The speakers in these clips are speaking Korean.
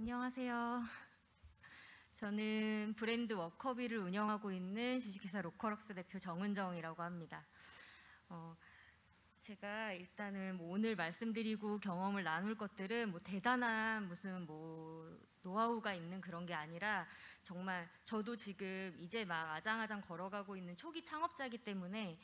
안녕하세요. 저는 브랜드 워커비를 운영하고 있는 주식회사 로컬웍스 대표 정은정이라고 합니다. 제가 일단은 오늘 말씀드리고 경험을 나눌 것들은 대단한 무슨 노하우가 있는 그런 게 아니라 정말 저도 지금 이제 막 아장아장 걸어가고 있는 초기 창업자이기 때문에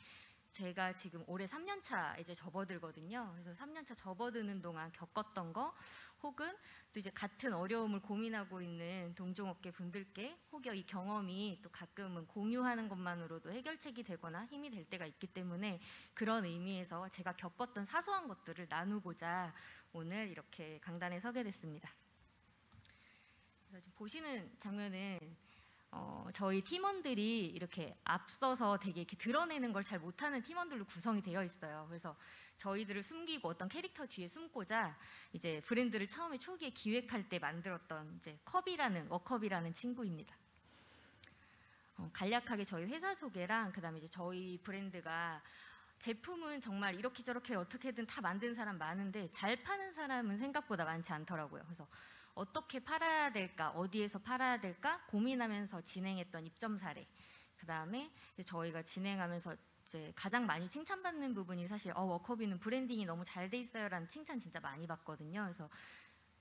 제가 지금 올해 3년 차 이제 접어들거든요. 그래서 3년 차 접어드는 동안 겪었던 거 혹은 또 이제 같은 어려움을 고민하고 있는 동종업계 분들께 혹여 이 경험이 또 가끔은 공유하는 것만으로도 해결책이 되거나 힘이 될 때가 있기 때문에 그런 의미에서 제가 겪었던 사소한 것들을 나누고자 오늘 이렇게 강단에 서게 됐습니다. 그래서 지금 보시는 장면은 저희 팀원들이 이렇게 앞서서 되게 이렇게 드러내는 걸 잘 못하는 팀원들로 구성이 되어 있어요. 그래서 저희들을 숨기고 어떤 캐릭터 뒤에 숨고자 이제 브랜드를 처음에 초기에 기획할 때 만들었던 이제 워컵이라는 친구입니다. 간략하게 저희 회사 소개랑 그다음에 이제 저희 브랜드가 제품은 정말 이렇게 저렇게 어떻게든 다 만든 사람 많은데 잘 파는 사람은 생각보다 많지 않더라고요. 그래서 어떻게 팔아야 될까, 어디에서 팔아야 될까 고민하면서 진행했던 입점 사례. 그다음에 이제 저희가 진행하면서 이제 가장 많이 칭찬받는 부분이 사실 워커비는 브랜딩이 너무 잘 돼 있어요라는 칭찬 진짜 많이 받거든요. 그래서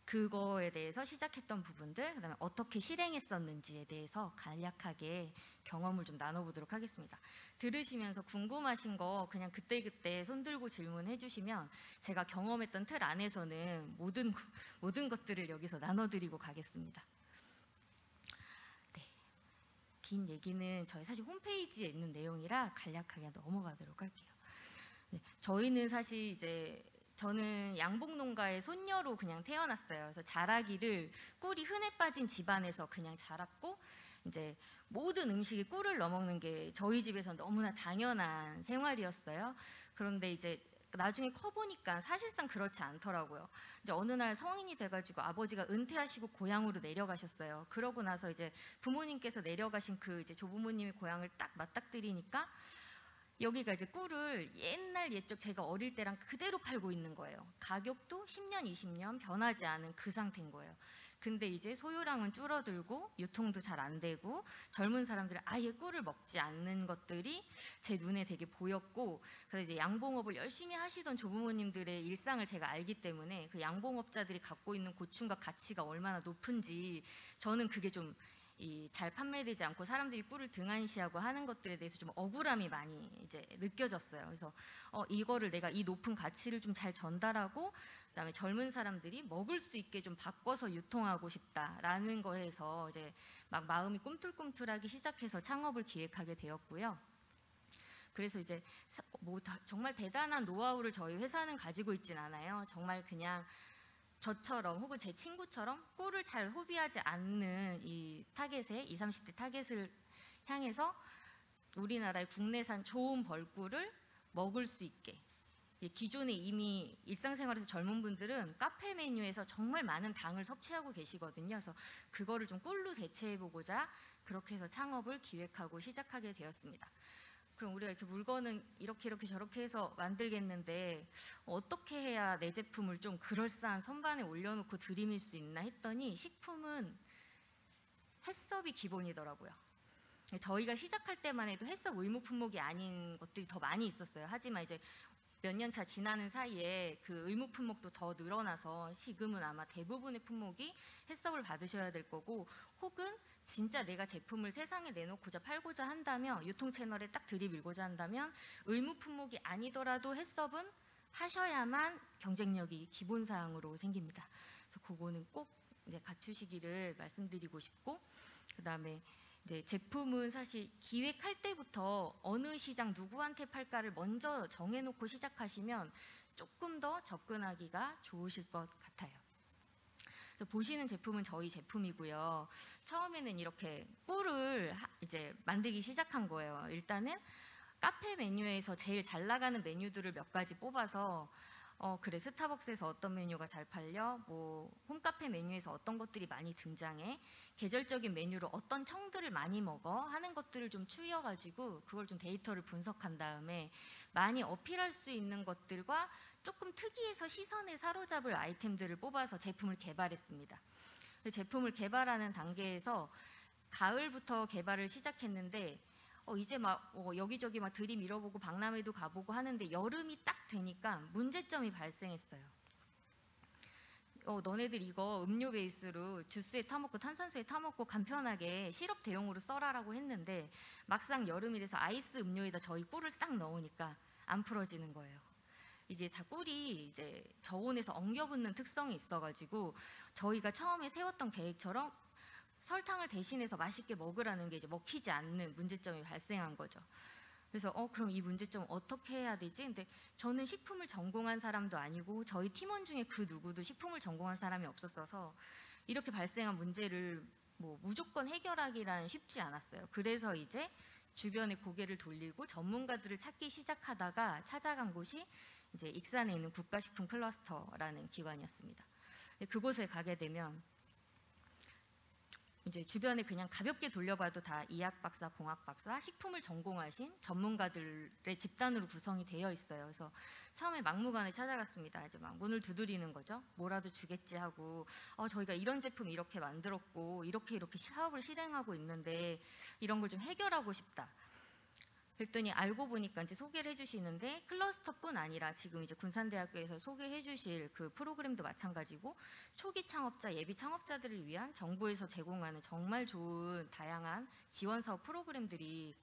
그거에 대해서 시작했던 부분들, 그다음에 어떻게 실행했었는지에 대해서 간략하게 경험을 좀 나눠보도록 하겠습니다. 들으시면서 궁금하신 거 그냥 그때그때 손들고 질문해 주시면 제가 경험했던 틀 안에서는 모든 것들을 여기서 나눠드리고 가겠습니다. 네, 긴 얘기는 저희 사실 홈페이지에 있는 내용이라 간략하게 넘어가도록 할게요. 네, 저희는 사실 이제 저는 양봉농가의 손녀로 그냥 태어났어요. 그래서 자라기를 꿀이 흔해 빠진 집안에서 그냥 자랐고 이제 모든 음식에 꿀을 넣어 먹는 게 저희 집에서 너무나 당연한 생활이었어요. 그런데 이제 나중에 커보니까 사실상 그렇지 않더라고요. 이제 어느 날 성인이 돼가지고 아버지가 은퇴하시고 고향으로 내려가셨어요. 그러고 나서 이제 부모님께서 내려가신 그 이제 조부모님의 고향을 딱 맞닥뜨리니까 여기가 이제 꿀을 옛적 제가 어릴 때랑 그대로 팔고 있는 거예요. 가격도 10년, 20년 변하지 않은 그 상태인 거예요. 근데 이제 소유량은 줄어들고 유통도 잘 안 되고 젊은 사람들은 아예 꿀을 먹지 않는 것들이 제 눈에 되게 보였고, 그래서 이제 양봉업을 열심히 하시던 조부모님들의 일상을 제가 알기 때문에 그 양봉업자들이 갖고 있는 고충과 가치가 얼마나 높은지 저는 그게 좀 잘 판매되지 않고 사람들이 꿀을 등한시하고 하는 것들에 대해서 좀 억울함이 많이 이제 느껴졌어요. 그래서 이거를 내가 이 높은 가치를 좀 잘 전달하고 그다음에 젊은 사람들이 먹을 수 있게 좀 바꿔서 유통하고 싶다라는 거에서 이제 막 마음이 꿈틀꿈틀하기 시작해서 창업을 기획하게 되었고요. 그래서 이제 정말 대단한 노하우를 저희 회사는 가지고 있진 않아요. 정말 그냥 저처럼 혹은 제 친구처럼 꿀을 잘 소비하지 않는 이 타겟에 20, 30대 타겟을 향해서 우리나라의 국내산 좋은 벌꿀을 먹을 수 있게, 기존에 이미 일상생활에서 젊은 분들은 카페 메뉴에서 정말 많은 당을 섭취하고 계시거든요. 그래서 그거를 좀 꿀로 대체해보고자 그렇게 해서 창업을 기획하고 시작하게 되었습니다. 그럼 우리가 이렇게 물건은 이렇게 저렇게 해서 만들겠는데 어떻게 해야 내 제품을 좀 그럴싸한 선반에 올려놓고 들이밀 수 있나 했더니 식품은 해썹이 기본이더라고요. 저희가 시작할 때만 해도 해썹 의무 품목이 아닌 것들이 더 많이 있었어요. 하지만 이제 몇 년 차 지나는 사이에 그 의무 품목도 더 늘어나서 지금은 아마 대부분의 품목이 해썹을 받으셔야 될 거고, 혹은 진짜 내가 제품을 세상에 내놓고자 팔고자 한다면, 유통 채널에 딱 들이밀고자 한다면 의무 품목이 아니더라도 해썹은 하셔야만 경쟁력이 기본 사항으로 생깁니다. 그래서 그거는 꼭 갖추시기를 말씀드리고 싶고, 그다음에 이제 제품은 사실 기획할 때부터 어느 시장 누구한테 팔까를 먼저 정해놓고 시작하시면 조금 더 접근하기가 좋으실 것 같아요. 그래서 보시는 제품은 저희 제품이고요. 처음에는 이렇게 꿀을 이제 만들기 시작한 거예요. 일단은 카페 메뉴에서 제일 잘 나가는 메뉴들을 몇 가지 뽑아서 그래, 스타벅스에서 어떤 메뉴가 잘 팔려, 홈카페 메뉴에서 어떤 것들이 많이 등장해, 계절적인 메뉴로 어떤 청들을 많이 먹어 하는 것들을 좀 추려가지고 그걸 좀 데이터를 분석한 다음에 많이 어필할 수 있는 것들과 조금 특이해서 시선에 사로잡을 아이템들을 뽑아서 제품을 개발했습니다. 제품을 개발하는 단계에서 가을부터 개발을 시작했는데 이제 막 여기저기 막 들이밀어보고 박람회도 가보고 하는데 여름이 딱 되니까 문제점이 발생했어요. 너네들 이거 음료 베이스로 주스에 타먹고 탄산수에 타먹고 간편하게 시럽 대용으로 써라라고 했는데 막상 여름이 돼서 아이스 음료에다 저희 꿀을 싹 넣으니까 안 풀어지는 거예요. 이게 다 꿀이 이제 저온에서 엉겨붙는 특성이 있어가지고 저희가 처음에 세웠던 계획처럼 설탕을 대신해서 맛있게 먹으라는 게 이제 먹히지 않는 문제점이 발생한 거죠. 그래서 그럼 이 문제점 어떻게 해야 되지? 근데 저는 식품을 전공한 사람도 아니고 저희 팀원 중에 그 누구도 식품을 전공한 사람이 없었어서 이렇게 발생한 문제를 뭐 무조건 해결하기란 쉽지 않았어요. 그래서 이제 주변에 고개를 돌리고 전문가들을 찾기 시작하다가 찾아간 곳이 이제 익산에 있는 국가식품 클러스터라는 기관이었습니다. 그곳에 가게 되면 이제 주변에 그냥 가볍게 돌려봐도 다 이학 박사, 공학 박사, 식품을 전공하신 전문가들의 집단으로 구성이 되어 있어요. 그래서 처음에 막무가내 찾아갔습니다. 이제 막 문을 두드리는 거죠. 뭐라도 주겠지 하고 저희가 이런 제품 이렇게 만들었고 이렇게 사업을 실행하고 있는데 이런 걸 좀 해결하고 싶다. 그랬더니 알고 보니까 이제 소개를 해주시는데 클러스터뿐 아니라 지금 이제 군산대학교에서 소개해주실 그 프로그램도 마찬가지고 초기 창업자, 예비 창업자들을 위한 정부에서 제공하는 정말 좋은 다양한 지원 사업 프로그램들이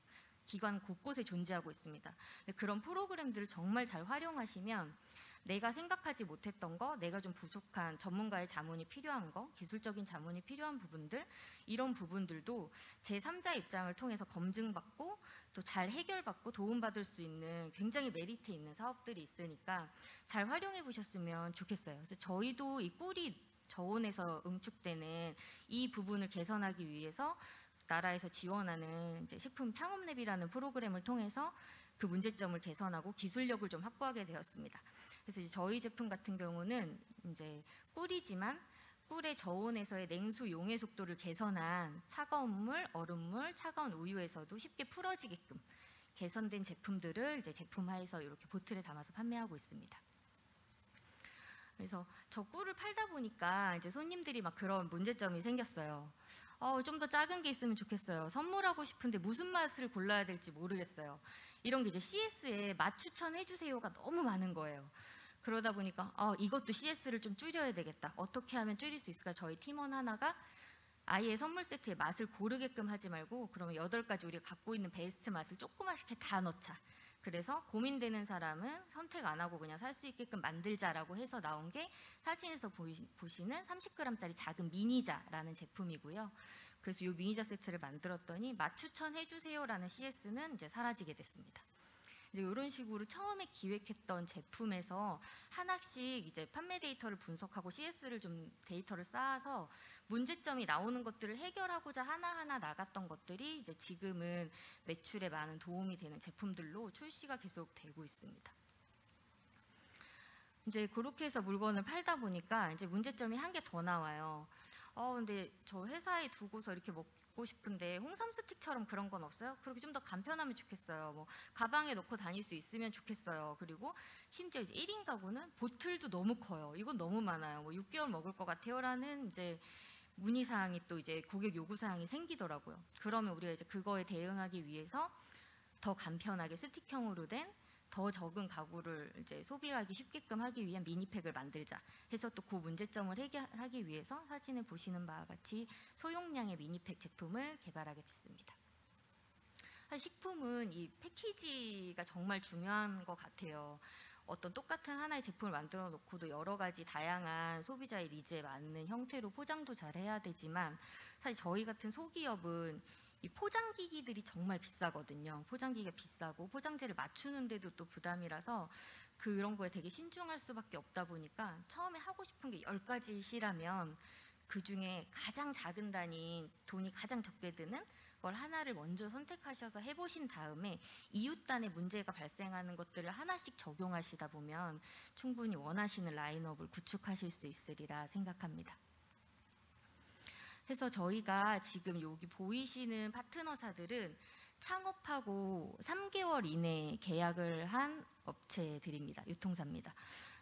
기관 곳곳에 존재하고 있습니다. 그런 프로그램들을 정말 잘 활용하시면 내가 생각하지 못했던 거, 내가 좀 부족한 전문가의 자문이 필요한 거, 기술적인 자문이 필요한 부분들, 이런 부분들도 제3자 입장을 통해서 검증받고 또 잘 해결받고 도움받을 수 있는 굉장히 메리트 있는 사업들이 있으니까 잘 활용해 보셨으면 좋겠어요. 그래서 저희도 이 꿀이 저온에서 응축되는 이 부분을 개선하기 위해서 나라에서 지원하는 이제 식품 창업랩이라는 프로그램을 통해서 그 문제점을 개선하고 기술력을 좀 확보하게 되었습니다. 그래서 이제 저희 제품 같은 경우는 이제 꿀이지만 꿀의 저온에서의 냉수 용해 속도를 개선한 차가운 물, 얼음물, 차가운 우유에서도 쉽게 풀어지게끔 개선된 제품들을 이제 제품화해서 이렇게 보틀에 담아서 판매하고 있습니다. 그래서 저 꿀을 팔다 보니까 이제 손님들이 막 그런 문제점이 생겼어요. 좀 더 작은 게 있으면 좋겠어요. 선물하고 싶은데 무슨 맛을 골라야 될지 모르겠어요. 이런 게 이제 CS에 맛 추천해 주세요가 너무 많은 거예요. 그러다 보니까 이것도 CS를 좀 줄여야 되겠다. 어떻게 하면 줄일 수 있을까? 저희 팀원 하나가 아예 선물 세트에 맛을 고르게끔 하지 말고 그러면 8가지 우리가 갖고 있는 베스트 맛을 조그맣게 다 넣자. 그래서 고민되는 사람은 선택 안 하고 그냥 살 수 있게끔 만들자라고 해서 나온 게 사진에서 보시는 30g짜리 작은 미니자라는 제품이고요. 그래서 이 미니자 세트를 만들었더니 맛 추천해 주세요라는 CS는 이제 사라지게 됐습니다. 이제 이런 식으로 처음에 기획했던 제품에서 하나씩 이제 판매 데이터를 분석하고 CS를 좀 데이터를 쌓아서 문제점이 나오는 것들을 해결하고자 하나하나 나갔던 것들이 이제 지금은 매출에 많은 도움이 되는 제품들로 출시가 계속 되고 있습니다. 이제 그렇게 해서 물건을 팔다 보니까 이제 문제점이 한 개 더 나와요. 근데 저 회사에 두고서 이렇게 먹고 싶은데 홍삼 스틱처럼 그런 건 없어요? 그렇게 좀 더 간편하면 좋겠어요. 뭐 가방에 넣고 다닐 수 있으면 좋겠어요. 그리고 심지어 이제 1인 가구는 보틀도 너무 커요. 이건 너무 많아요. 뭐 6개월 먹을 것 같아요라는 이제 문의 사항이 또 이제 고객 요구 사항이 생기더라고요. 그러면 우리가 이제 그거에 대응하기 위해서 더 간편하게 스틱형으로 된 더 적은 가구를 이제 소비하기 쉽게끔 하기 위한 미니팩을 만들자 해서 또 그 문제점을 해결하기 위해서 사진에 보시는 바와 같이 소용량의 미니팩 제품을 개발하게 됐습니다. 사실 식품은 이 패키지가 정말 중요한 것 같아요. 어떤 똑같은 하나의 제품을 만들어 놓고도 여러 가지 다양한 소비자의 니즈에 맞는 형태로 포장도 잘 해야 되지만 사실 저희 같은 소기업은 이 포장기기들이 정말 비싸거든요. 포장기기가 비싸고 포장재를 맞추는데도 또 부담이라서 그런 거에 되게 신중할 수밖에 없다 보니까 처음에 하고 싶은 게 10가지시라면 그중에 가장 작은 단위인 돈이 가장 적게 드는 걸 하나를 먼저 선택하셔서 해보신 다음에 이웃단에 문제가 발생하는 것들을 하나씩 적용하시다 보면 충분히 원하시는 라인업을 구축하실 수 있으리라 생각합니다. 그래서 저희가 지금 여기 보이시는 파트너사들은 창업하고 3개월 이내에 계약을 한 업체들입니다. 유통사입니다.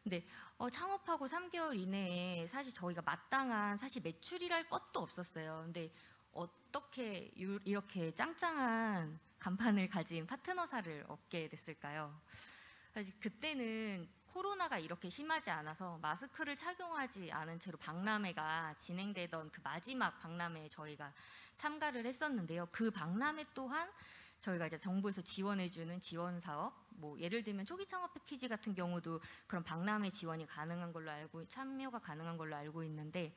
근데 창업하고 3개월 이내에 사실 저희가 마땅한 사실 매출이랄 것도 없었어요. 근데 어떻게 이렇게 짱짱한 간판을 가진 파트너사를 얻게 됐을까요? 사실 그때는 코로나가 이렇게 심하지 않아서 마스크를 착용하지 않은 채로 박람회가 진행되던 그 마지막 박람회에 저희가 참가를 했었는데요. 그 박람회 또한 저희가 이제 정부에서 지원해주는 지원 사업, 뭐 예를 들면 초기 창업 패키지 같은 경우도 그런 박람회 지원이 가능한 걸로 참여가 가능한 걸로 알고 있는데,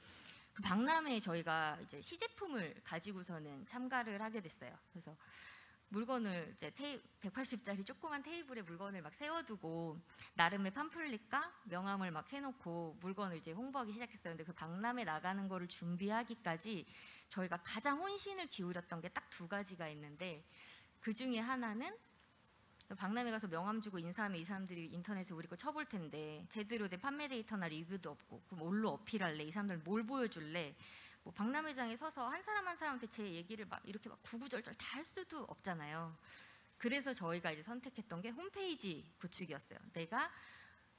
그 박람회에 저희가 이제 시제품을 가지고서는 참가를 하게 됐어요. 그래서 물건을 이제 180짜리 조그만 테이블에 물건을 막 세워두고 나름의 팜플릿과 명함을 막 해놓고 물건을 이제 홍보하기 시작했어요. 근데 그 박람회 나가는 거를 준비하기까지 저희가 가장 혼신을 기울였던 게 딱 2가지가 있는데, 그 중에 하나는 박람회 가서 명함 주고 인사하면 이 사람들이 인터넷에 우리 거 쳐볼 텐데 제대로 된 판매 데이터나 리뷰도 없고 그럼 뭘로 어필할래? 이 사람들 뭘 보여줄래? 뭐 박람회장에 서서 한 사람 한 사람한테 제 얘기를 막 이렇게 막 구구절절 다 할 수도 없잖아요. 그래서 저희가 이제 선택했던 게 홈페이지 구축이었어요. 내가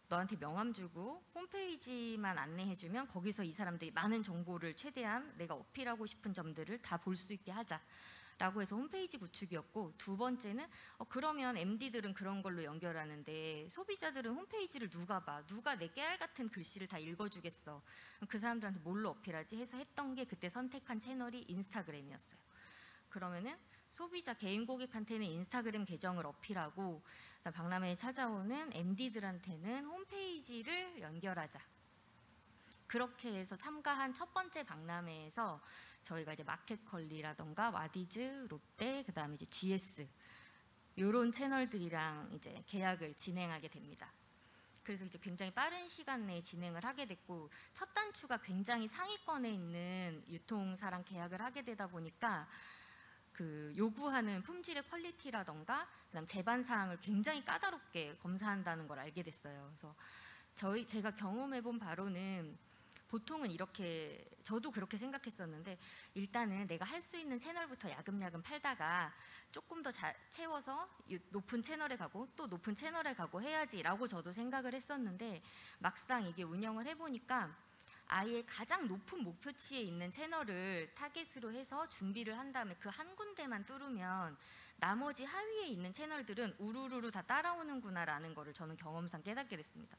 너한테 명함 주고 홈페이지만 안내해주면 거기서 이 사람들이 많은 정보를 최대한 내가 어필하고 싶은 점들을 다 볼 수 있게 하자 라고 해서 홈페이지 구축이었고, 2번째는 그러면 MD들은 그런 걸로 연결하는데 소비자들은 홈페이지를 누가 봐? 누가 내 깨알 같은 글씨를 다 읽어주겠어? 그 사람들한테 뭘로 어필하지? 해서 했던 게 그때 선택한 채널이 인스타그램이었어요. 그러면은 소비자 개인 고객한테는 인스타그램 계정을 어필하고 박람회에 찾아오는 MD들한테는 홈페이지를 연결하자. 그렇게 해서 참가한 첫 번째 박람회에서 저희가 이제 마켓컬리라던가 와디즈, 롯데, 그다음에 이제 GS 이런 채널들이랑 이제 계약을 진행하게 됩니다. 그래서 이제 굉장히 빠른 시간 내에 진행을 하게 됐고, 첫 단추가 굉장히 상위권에 있는 유통사랑 계약을 하게 되다 보니까 그 요구하는 품질의 퀄리티라던가 그다음 제반 사항을 굉장히 까다롭게 검사한다는 걸 알게 됐어요. 그래서 제가 경험해본 바로는 보통은 이렇게, 저도 그렇게 생각했었는데, 일단은 내가 할 수 있는 채널부터 야금야금 팔다가 조금 더 채워서 높은 채널에 가고 또 높은 채널에 가고 해야지라고 저도 생각을 했었는데, 막상 이게 운영을 해보니까 아예 가장 높은 목표치에 있는 채널을 타겟으로 해서 준비를 한 다음에 그 한 군데만 뚫으면 나머지 하위에 있는 채널들은 우르르르 다 따라오는구나라는 거를 저는 경험상 깨닫게 됐습니다.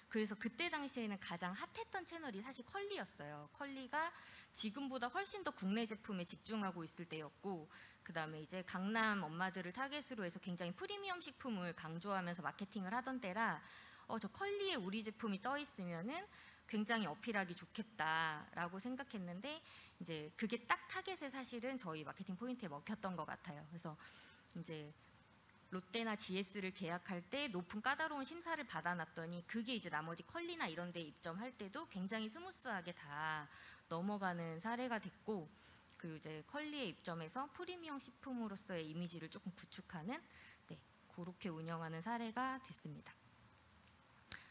그래서 그때 당시에는 가장 핫했던 채널이 사실 컬리였어요. 컬리가 지금보다 훨씬 더 국내 제품에 집중하고 있을 때였고, 그 다음에 이제 강남 엄마들을 타겟으로 해서 굉장히 프리미엄 식품을 강조하면서 마케팅을 하던 때라 저 컬리에 우리 제품이 떠 있으면은 굉장히 어필하기 좋겠다라고 생각했는데, 이제 그게 딱 타겟에 사실은 저희 마케팅 포인트에 먹혔던 것 같아요. 그래서 이제 롯데나 GS를 계약할 때 높은 까다로운 심사를 받아놨더니 그게 이제 나머지 컬리나 이런 데 입점할 때도 굉장히 스무스하게 다 넘어가는 사례가 됐고, 그리고 이제 컬리에 입점해서 프리미엄 식품으로서의 이미지를 조금 구축하는, 그렇게 운영하는 사례가 됐습니다.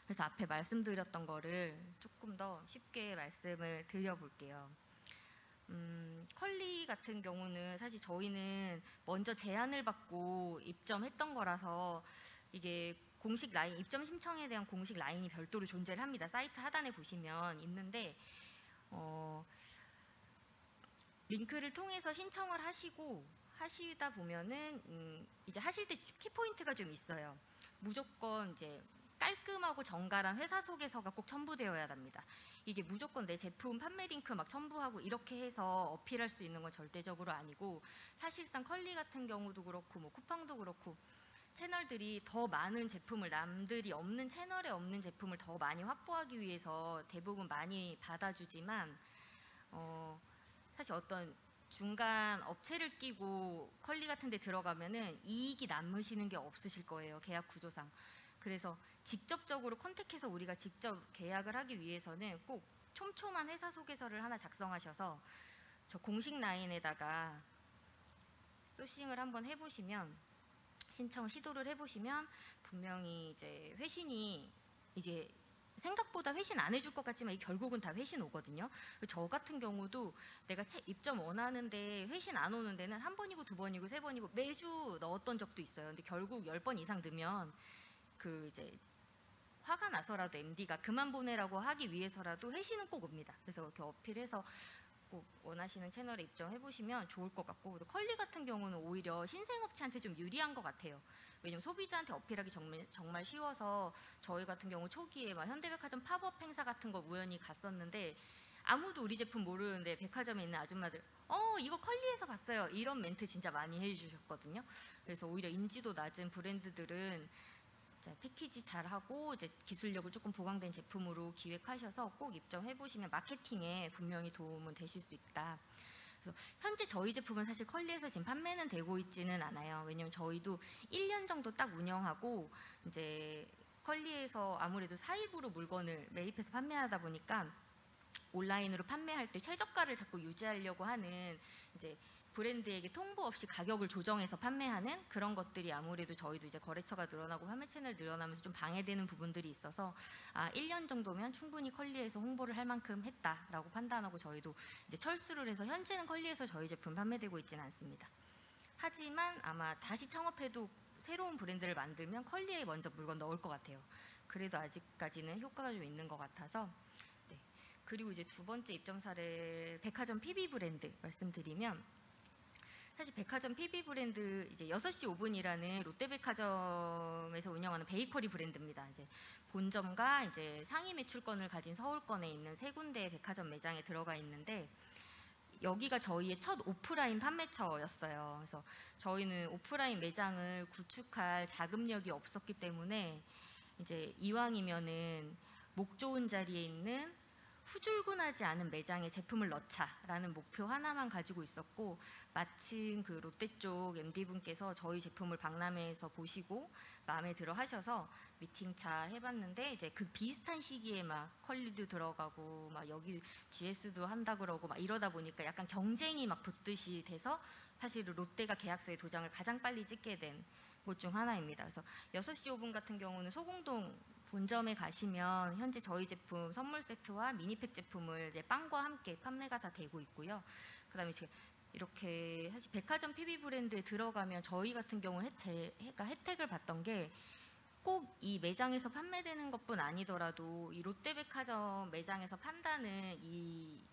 그래서 앞에 말씀드렸던 거를 조금 더 쉽게 말씀을 드려볼게요. 컬리 같은 경우는 사실 저희는 먼저 제안을 받고 입점했던 거라서 이게 공식 라인, 입점 신청에 대한 공식 라인이 별도로 존재를 합니다. 사이트 하단에 보시면 있는데 링크를 통해서 신청을 하시다 보면은 이제 하실 때 키포인트가 좀 있어요. 무조건 이제 깔끔하고 정갈한 회사 소개서가 꼭 첨부되어야 합니다. 이게 무조건 내 제품 판매 링크 막 첨부하고 이렇게 해서 어필할 수 있는 건 절대적으로 아니고, 사실상 컬리 같은 경우도 그렇고 뭐 쿠팡도 그렇고 채널들이 더 많은 제품을, 남들이 없는 채널에 없는 제품을 더 많이 확보하기 위해서 대부분 많이 받아주지만 사실 어떤 중간 업체를 끼고 컬리 같은 데 들어가면은 이익이 남으시는 게 없으실 거예요, 계약 구조상. 그래서 직접적으로 컨택해서 우리가 직접 계약을 하기 위해서는 꼭 촘촘한 회사 소개서를 하나 작성하셔서 저 공식 라인에다가 소싱을 한번 해보시면, 신청 시도를 해보시면 분명히 이제 회신이 이제 생각보다 회신 안 해줄 것 같지만 결국은 다 회신 오거든요. 저 같은 경우도 내가 입점 원하는데 회신 안 오는 데는 한 번이고 두 번이고 세 번이고 매주 넣었던 적도 있어요. 근데 결국 10번 이상 넣으면 그 이제 화가 나서라도 MD가 그만 보내라고 하기 위해서라도 회신은 꼭 옵니다. 그래서 그렇게 어필해서 꼭 원하시는 채널에 입점해보시면 좋을 것 같고, 컬리 같은 경우는 오히려 신생업체한테 좀 유리한 것 같아요. 왜냐면 소비자한테 어필하기 정말 쉬워서 저희 같은 경우 초기에 막 현대백화점 팝업 행사 같은 거 우연히 갔었는데 아무도 우리 제품 모르는데 백화점에 있는 아줌마들 이거 컬리에서 봤어요 이런 멘트 진짜 많이 해주셨거든요. 그래서 오히려 인지도 낮은 브랜드들은 패키지 잘하고 이제 기술력을 조금 보강된 제품으로 기획하셔서 꼭 입점해 보시면 마케팅에 분명히 도움은 되실 수 있다. 그래서 현재 저희 제품은 사실 컬리에서 지금 판매는 되고 있지는 않아요. 왜냐면 저희도 1년 정도 딱 운영하고 이제 컬리에서 아무래도 사입으로 물건을 매입해서 판매하다 보니까 온라인으로 판매할 때 최저가를 자꾸 유지하려고 하는 이제 브랜드에게 통보 없이 가격을 조정해서 판매하는 그런 것들이 아무래도 저희도 이제 거래처가 늘어나고 판매 채널 늘어나면서 좀 방해되는 부분들이 있어서 1년 정도면 충분히 컬리에서 홍보를 할 만큼 했다라고 판단하고 저희도 이제 철수를 해서 현재는 컬리에서 저희 제품 판매되고 있지는 않습니다. 하지만 아마 다시 창업해도 새로운 브랜드를 만들면 컬리에 먼저 물건 넣을 것 같아요. 그래도 아직까지는 효과가 좀 있는 것 같아서. 그리고 이제 두 번째 입점 사례 백화점 PB 브랜드 말씀드리면, 사실 백화점 PB 브랜드 이제 6시 5분이라는 롯데백화점에서 운영하는 베이커리 브랜드입니다. 이제 본점과 이제 상위 매출권을 가진 서울권에 있는 세 군데의 백화점 매장에 들어가 있는데 여기가 저희의 첫 오프라인 판매처였어요. 그래서 저희는 오프라인 매장을 구축할 자금력이 없었기 때문에 이제 이왕이면은 목 좋은 자리에 있는 후줄근하지 않은 매장에 제품을 넣자라는 목표 하나만 가지고 있었고, 마침 그 롯데 쪽 MD분께서 저희 제품을 박람회에서 보시고 마음에 들어 하셔서 미팅차 해봤는데 이제 그 비슷한 시기에 막 컬리도 들어가고 막 여기 GS도 한다 그러고 막 이러다 보니까 약간 경쟁이 막 붙듯이 돼서 사실 롯데가 계약서에 도장을 가장 빨리 찍게 된 곳 중 하나입니다. 그래서 6시 5분 같은 경우는 소공동 본점에 가시면 현재 저희 제품 선물 세트와 미니팩 제품을 이제 빵과 함께 판매가 다 되고 있고요. 그다음에 이렇게 사실 백화점 PB 브랜드에 들어가면 저희 같은 경우 제가 혜택을 받던 게 꼭 이 매장에서 판매되는 것뿐 아니더라도 이 롯데백화점 매장에서 판다는 이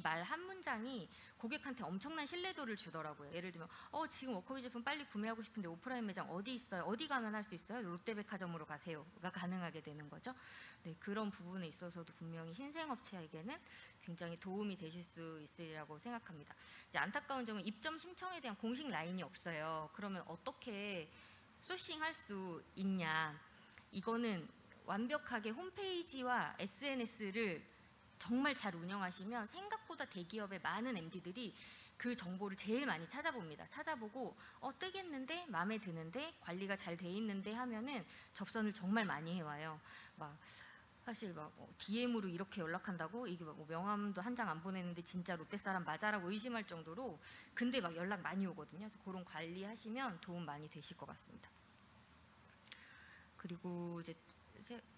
말 한 문장이 고객한테 엄청난 신뢰도를 주더라고요. 예를 들면 지금 워커비 제품 빨리 구매하고 싶은데 오프라인 매장 어디 있어요? 어디 가면 할 수 있어요? 롯데백화점으로 가세요가 가능하게 되는 거죠. 네, 그런 부분에 있어서도 분명히 신생업체에게는 굉장히 도움이 되실 수 있으리라고 생각합니다. 이제 안타까운 점은 입점 신청에 대한 공식 라인이 없어요. 그러면 어떻게 소싱할 수 있냐? 이거는 완벽하게 홈페이지와 SNS를 정말 잘 운영하시면 생각보다 대기업의 많은 MD들이 그 정보를 제일 많이 찾아봅니다. 찾아보고 뜨겠는데 마음에 드는데 관리가 잘 돼 있는데 하면은 접선을 정말 많이 해와요. 막 사실 막 DM으로 이렇게 연락한다고 이게 뭐 명함도 한 장 안 보냈는데 진짜 롯데 사람 맞아라고 의심할 정도로 근데 막 연락 많이 오거든요. 그래서 그런 관리하시면 도움 많이 되실 것 같습니다. 그리고 이제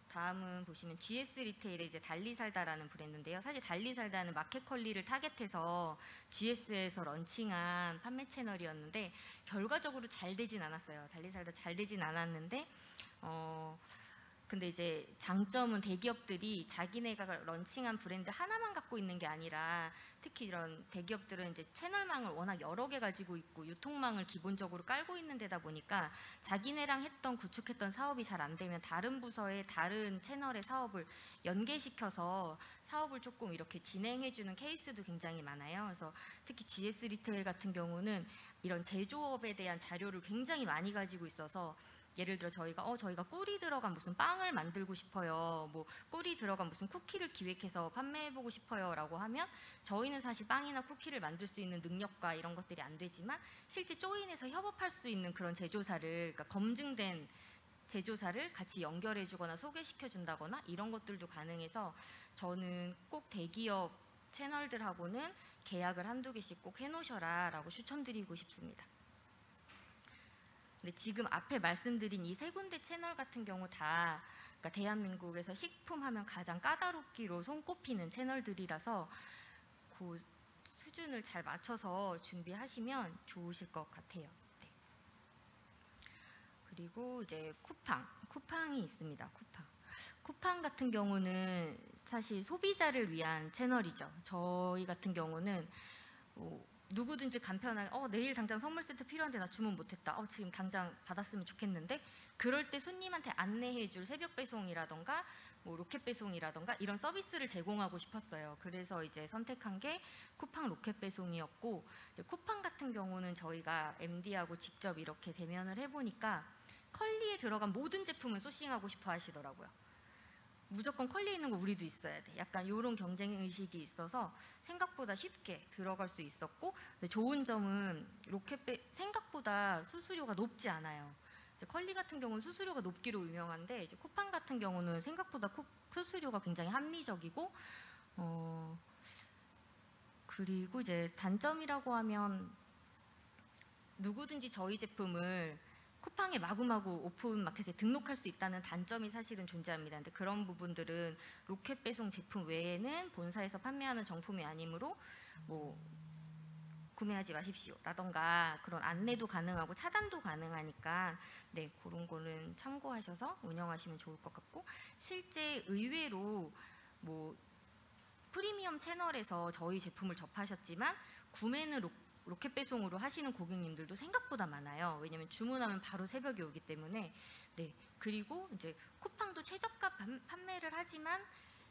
다음은 보시면 GS 리테일의 이제 달리살다라는 브랜드인데요. 사실 달리살다는 마켓컬리를 타겟해서 GS에서 런칭한 판매 채널이었는데 결과적으로 잘 되진 않았어요. 달리살다 잘 되진 않았는데 근데 이제 장점은 대기업들이 자기네가 런칭한 브랜드 하나만 갖고 있는 게 아니라 특히 이런 대기업들은 이제 채널망을 워낙 여러 개 가지고 있고 유통망을 기본적으로 깔고 있는 데다 보니까 자기네랑 구축했던 사업이 잘 안 되면 다른 부서의 다른 채널의 사업을 연계시켜서 사업을 조금 이렇게 진행해주는 케이스도 굉장히 많아요. 그래서 특히 GS 리테일 같은 경우는 이런 제조업에 대한 자료를 굉장히 많이 가지고 있어서 예를 들어 저희가 꿀이 들어간 무슨 빵을 만들고 싶어요. 뭐 꿀이 들어간 무슨 쿠키를 기획해서 판매해보고 싶어요라고 하면 저희는 사실 빵이나 쿠키를 만들 수 있는 능력과 이런 것들이 안 되지만 실제 조인해서 협업할 수 있는 그런 제조사를 그러니까 검증된 제조사를 같이 연결해주거나 소개시켜준다거나 이런 것들도 가능해서 저는 꼭 대기업 채널들하고는 계약을 한두 개씩 꼭 해놓으셔라 라고 추천드리고 싶습니다. 근데 지금 앞에 말씀드린 이 세 군데 채널 같은 경우 다 그러니까 대한민국에서 식품 하면 가장 까다롭기로 손꼽히는 채널들이라서 그 수준을 잘 맞춰서 준비하시면 좋으실 것 같아요. 네. 그리고 이제 쿠팡이 있습니다. 쿠팡. 쿠팡 같은 경우는 사실 소비자를 위한 채널이죠. 저희 같은 경우는 누구든지 간편하게 내일 당장 선물 세트 필요한데 나 주문 못했다. 지금 당장 받았으면 좋겠는데 그럴 때 손님한테 안내해줄 새벽 배송이라던가 뭐 로켓 배송이라던가 이런 서비스를 제공하고 싶었어요. 그래서 이제 선택한 게 쿠팡 로켓 배송이었고, 쿠팡 같은 경우는 저희가 MD하고 직접 이렇게 대면을 해보니까 컬리에 들어간 모든 제품을 소싱하고 싶어 하시더라고요. 무조건 컬리에 있는 거 우리도 있어야 돼. 약간 이런 경쟁 의식이 있어서 생각보다 쉽게 들어갈 수 있었고, 근데 좋은 점은 생각보다 수수료가 높지 않아요. 이제 컬리 같은 경우는 수수료가 높기로 유명한데 이제 쿠팡 같은 경우는 생각보다 수수료가 굉장히 합리적이고, 그리고 이제 단점이라고 하면 누구든지 저희 제품을 쿠팡에 마구마구 오픈 마켓에 등록할 수 있다는 단점이 사실은 존재합니다. 근데 그런 부분들은 로켓 배송 제품 외에는 본사에서 판매하는 정품이 아니므로 뭐 구매하지 마십시오 라던가 그런 안내도 가능하고 차단도 가능하니까 네, 그런 거는 참고하셔서 운영하시면 좋을 것 같고, 실제 의외로 뭐 프리미엄 채널에서 저희 제품을 접하셨지만 구매는 로켓 배송으로 하시는 고객님들도 생각보다 많아요. 왜냐면 주문하면 바로 새벽에 오기 때문에. 네. 그리고 이제 쿠팡도 최저가 판매를 하지만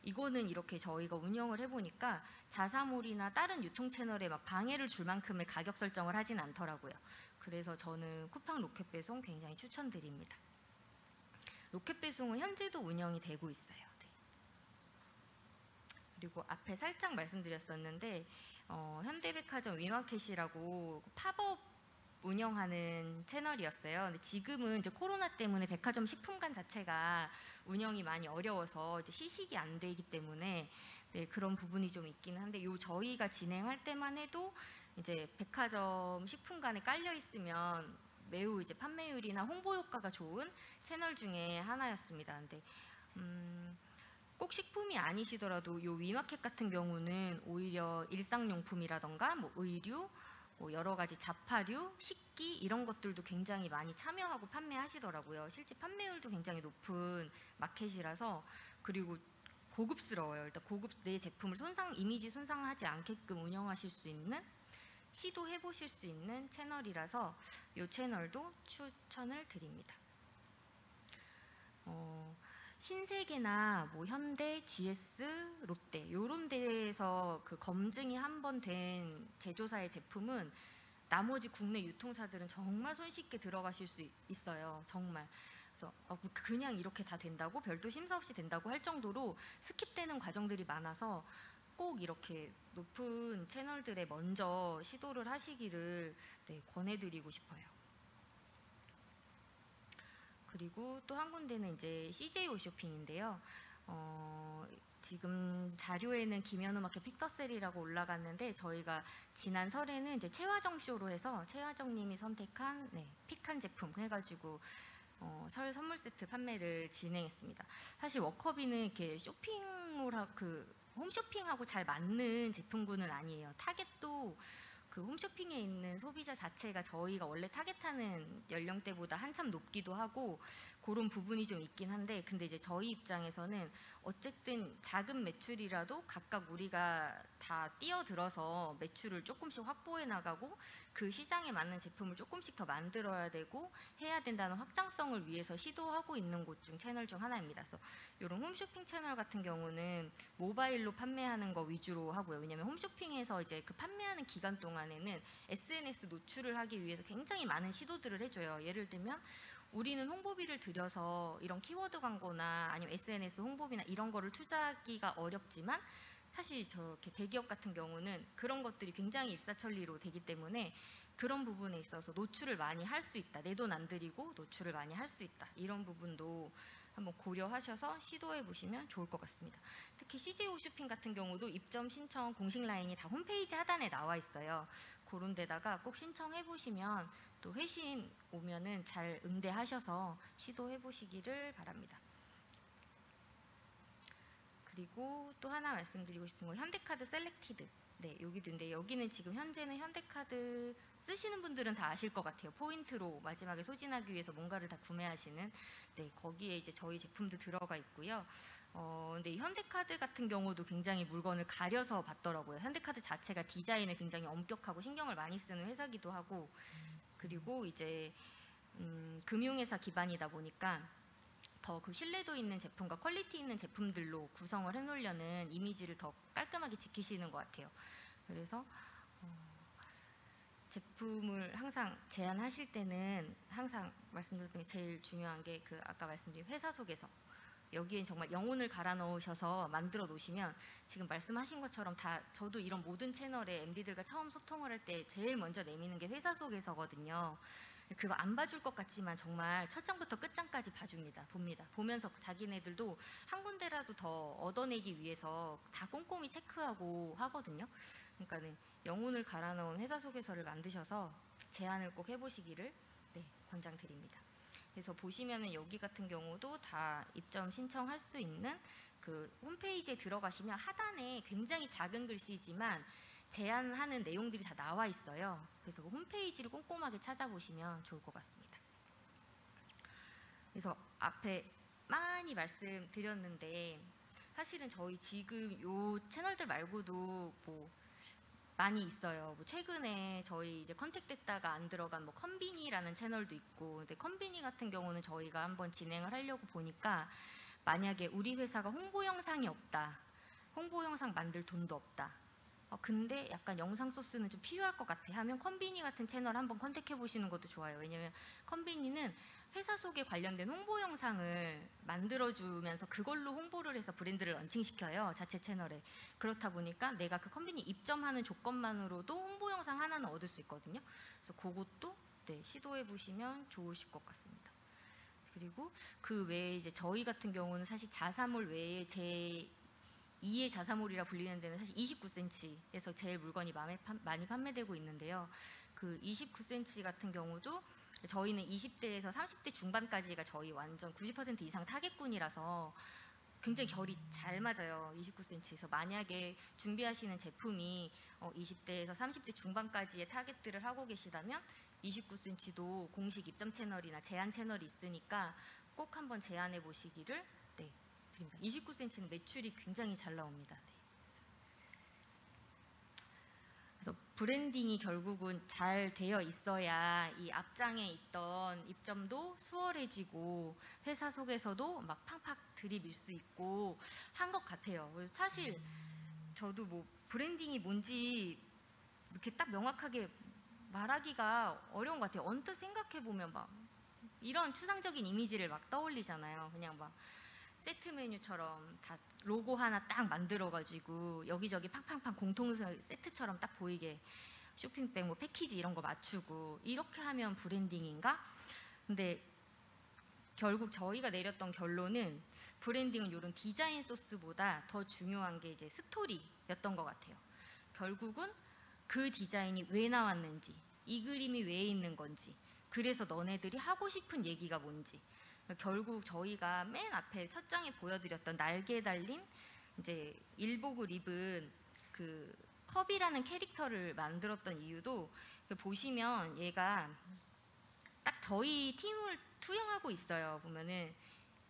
이거는 이렇게 저희가 운영을 해보니까 자사몰이나 다른 유통 채널에 막 방해를 줄 만큼의 가격 설정을 하진 않더라고요. 그래서 저는 쿠팡 로켓 배송 굉장히 추천드립니다. 로켓 배송은 현재도 운영이 되고 있어요. 네. 그리고 앞에 살짝 말씀드렸었는데 현대백화점 위마켓이라고 팝업 운영하는 채널이었어요. 근데 지금은 이제 코로나 때문에 백화점 식품관 자체가 운영이 많이 어려워서 이제 시식이 안 되기 때문에 네, 그런 부분이 좀 있기는 한데 저희가 진행할 때만 해도 이제 백화점 식품관에 깔려 있으면 매우 이제 판매율이나 홍보 효과가 좋은 채널 중에 하나였습니다. 근데 꼭 식품이 아니시더라도 요 위마켓 같은 경우는 오히려 일상용품이라던가 뭐 의류, 뭐 여러 가지 자파류, 식기 이런 것들도 굉장히 많이 참여하고 판매하시더라고요. 실제 판매율도 굉장히 높은 마켓이라서, 그리고 고급스러워요. 일단 내 제품을 이미지 손상하지 않게끔 운영하실 수 있는, 시도해 보실 수 있는 채널이라서 이 채널도 추천을 드립니다. 신세계나 뭐 현대, GS, 롯데 이런 데에서 그 검증이 한 번 된 제조사의 제품은 나머지 국내 유통사들은 정말 손쉽게 들어가실 수 있어요. 정말. 그래서 그냥 이렇게 다 된다고, 별도 심사 없이 된다고 할 정도로 스킵되는 과정들이 많아서 꼭 이렇게 높은 채널들에 먼저 시도를 하시기를 네, 권해드리고 싶어요. 그리고 또 한 군데는 이제 CJ 홈쇼핑인데요. 지금 자료에는 김현우 마켓 픽더셀이라고 올라갔는데 저희가 지난 설에는 이제 최화정 쇼로 해서 최화정님이 선택한 픽한 제품 해가지고 설 선물 세트 판매를 진행했습니다. 사실 워커비는 이렇게 홈쇼핑하고 잘 맞는 제품군은 아니에요. 타겟도 그 홈쇼핑에 있는 소비자 자체가 저희가 원래 타겟하는 연령대보다 한참 높기도 하고 그런 부분이 좀 있긴 한데, 근데 이제 저희 입장에서는 어쨌든 작은 매출이라도 각각 우리가 다 뛰어들어서 매출을 조금씩 확보해 나가고 그 시장에 맞는 제품을 조금씩 더 만들어야 되고 해야 된다는 확장성을 위해서 시도하고 있는 곳 중 채널 중 하나입니다. 그래서 이런 홈쇼핑 채널 같은 경우는 모바일로 판매하는 거 위주로 하고요. 왜냐하면 홈쇼핑에서 이제 그 판매하는 기간 동안에는 SNS 노출을 하기 위해서 굉장히 많은 시도들을 해줘요. 예를 들면 우리는 홍보비를 들여서 이런 키워드 광고나 아니면 SNS 홍보비나 이런 거를 투자하기가 어렵지만 사실 저렇게 대기업 같은 경우는 그런 것들이 굉장히 일사천리로 되기 때문에 그런 부분에 있어서 노출을 많이 할 수 있다. 내 돈 안 들이고 노출을 많이 할 수 있다. 이런 부분도 한번 고려하셔서 시도해 보시면 좋을 것 같습니다. 특히 CJ 홈쇼핑 같은 경우도 입점 신청 공식 라인이 다 홈페이지 하단에 나와 있어요. 그런 데다가 꼭 신청해 보시면 또 회신 오면은 잘 응대하셔서 시도해 보시기를 바랍니다. 그리고 또 하나 말씀드리고 싶은 건 현대카드 셀렉티드. 네, 여기도 있는데 여기는 지금 현재는 현대카드 쓰시는 분들은 다 아실 것 같아요. 포인트로 마지막에 소진하기 위해서 뭔가를 다 구매하시는, 네, 거기에 이제 저희 제품도 들어가 있고요. 근데 이 현대카드 같은 경우도 굉장히 물건을 가려서 받더라고요. 현대카드 자체가 디자인을 굉장히 엄격하고 신경을 많이 쓰는 회사기도 하고, 그리고 이제 금융회사 기반이다 보니까 더 그 신뢰도 있는 제품과 퀄리티 있는 제품들로 구성을 해놓으려는 이미지를 더 깔끔하게 지키시는 것 같아요. 그래서 제품을 항상 제안하실 때는 항상 말씀드렸던 게 제일 중요한 게 그 아까 말씀드린 회사 속에서 여기엔 정말 영혼을 갈아 넣으셔서 만들어 놓으시면 지금 말씀하신 것처럼 다 저도 이런 모든 채널에 MD들과 처음 소통을 할 때 제일 먼저 내미는 게 회사 속에서거든요. 그거 안 봐줄 것 같지만 정말 첫 장부터 끝장까지 봅니다. 보면서 자기네들도 한 군데라도 더 얻어내기 위해서 다 꼼꼼히 체크하고 하거든요. 그러니까는 영혼을 갈아 넣은 회사 소개서를 만드셔서 제안을 꼭 해보시기를 네, 권장드립니다. 그래서 보시면은 여기 같은 경우도 다 입점 신청할 수 있는 그 홈페이지에 들어가시면 하단에 굉장히 작은 글씨지만 제안하는 내용들이 다 나와 있어요. 그래서 그 홈페이지를 꼼꼼하게 찾아보시면 좋을 것 같습니다. 그래서 앞에 많이 말씀드렸는데 사실은 저희 지금 요 채널들 말고도 뭐 많이 있어요. 뭐 최근에 저희 이제 컨택됐다가 안 들어간 뭐 컨비니라는 채널도 있고, 근데 컨비니 같은 경우는 저희가 한번 진행을 하려고 보니까 만약에 우리 회사가 홍보 영상이 없다, 홍보 영상 만들 돈도 없다, 근데 약간 영상 소스는 좀 필요할 것 같아 하면 컨비니 같은 채널 한번 컨택해 보시는 것도 좋아요. 왜냐면 컨비니는 회사 속에 관련된 홍보 영상을 만들어주면서 그걸로 홍보를 해서 브랜드를 런칭시켜요. 자체 채널에. 그렇다 보니까 내가 그 컨비니 입점하는 조건만으로도 홍보 영상 하나는 얻을 수 있거든요. 그래서 그것도 네, 시도해 보시면 좋으실 것 같습니다. 그리고 그 외에 이제 저희 같은 경우는 사실 자사몰 외에 제 2의 자사몰이라 불리는 데는 사실 29cm에서 제일 물건이 많이 판매되고 있는데요. 그 29cm 같은 경우도 저희는 20대에서 30대 중반까지가 저희 완전 90% 이상 타겟군이라서 굉장히 결이 잘 맞아요. 29cm에서 만약에 준비하시는 제품이 20대에서 30대 중반까지의 타겟들을 하고 계시다면 29cm도 공식 입점 채널이나 제한 채널이 있으니까 꼭 한번 제안해 보시기를 네, 드립니다. 29cm는 매출이 굉장히 잘 나옵니다. 네. 그래서 브랜딩이 결국은 잘 되어 있어야 이 앞장에 있던 입점도 수월해지고 회사 속에서도 막 팡팡 들이밀 수 있고 한 것 같아요. 그래서 사실 저도 뭐 브랜딩이 뭔지 이렇게 딱 명확하게 말하기가 어려운 것 같아요. 언뜻 생각해 보면 막 이런 추상적인 이미지를 막 떠올리잖아요. 그냥 막 세트 메뉴처럼 다 로고 하나 딱 만들어가지고 여기저기 팡팡팡 공통 세트처럼 딱 보이게 쇼핑백 뭐 패키지 이런 거 맞추고 이렇게 하면 브랜딩인가? 근데 결국 저희가 내렸던 결론은 브랜딩은 이런 디자인 소스보다 더 중요한 게 이제 스토리였던 것 같아요. 결국은 그 디자인이 왜 나왔는지, 이 그림이 왜 있는 건지, 그래서 너네들이 하고 싶은 얘기가 뭔지. 결국 저희가 맨 앞에 첫 장에 보여드렸던 날개 달린 이제 일복을 입은 그 컵이라는 캐릭터를 만들었던 이유도 보시면 얘가 딱 저희 팀을 투영하고 있어요. 보면은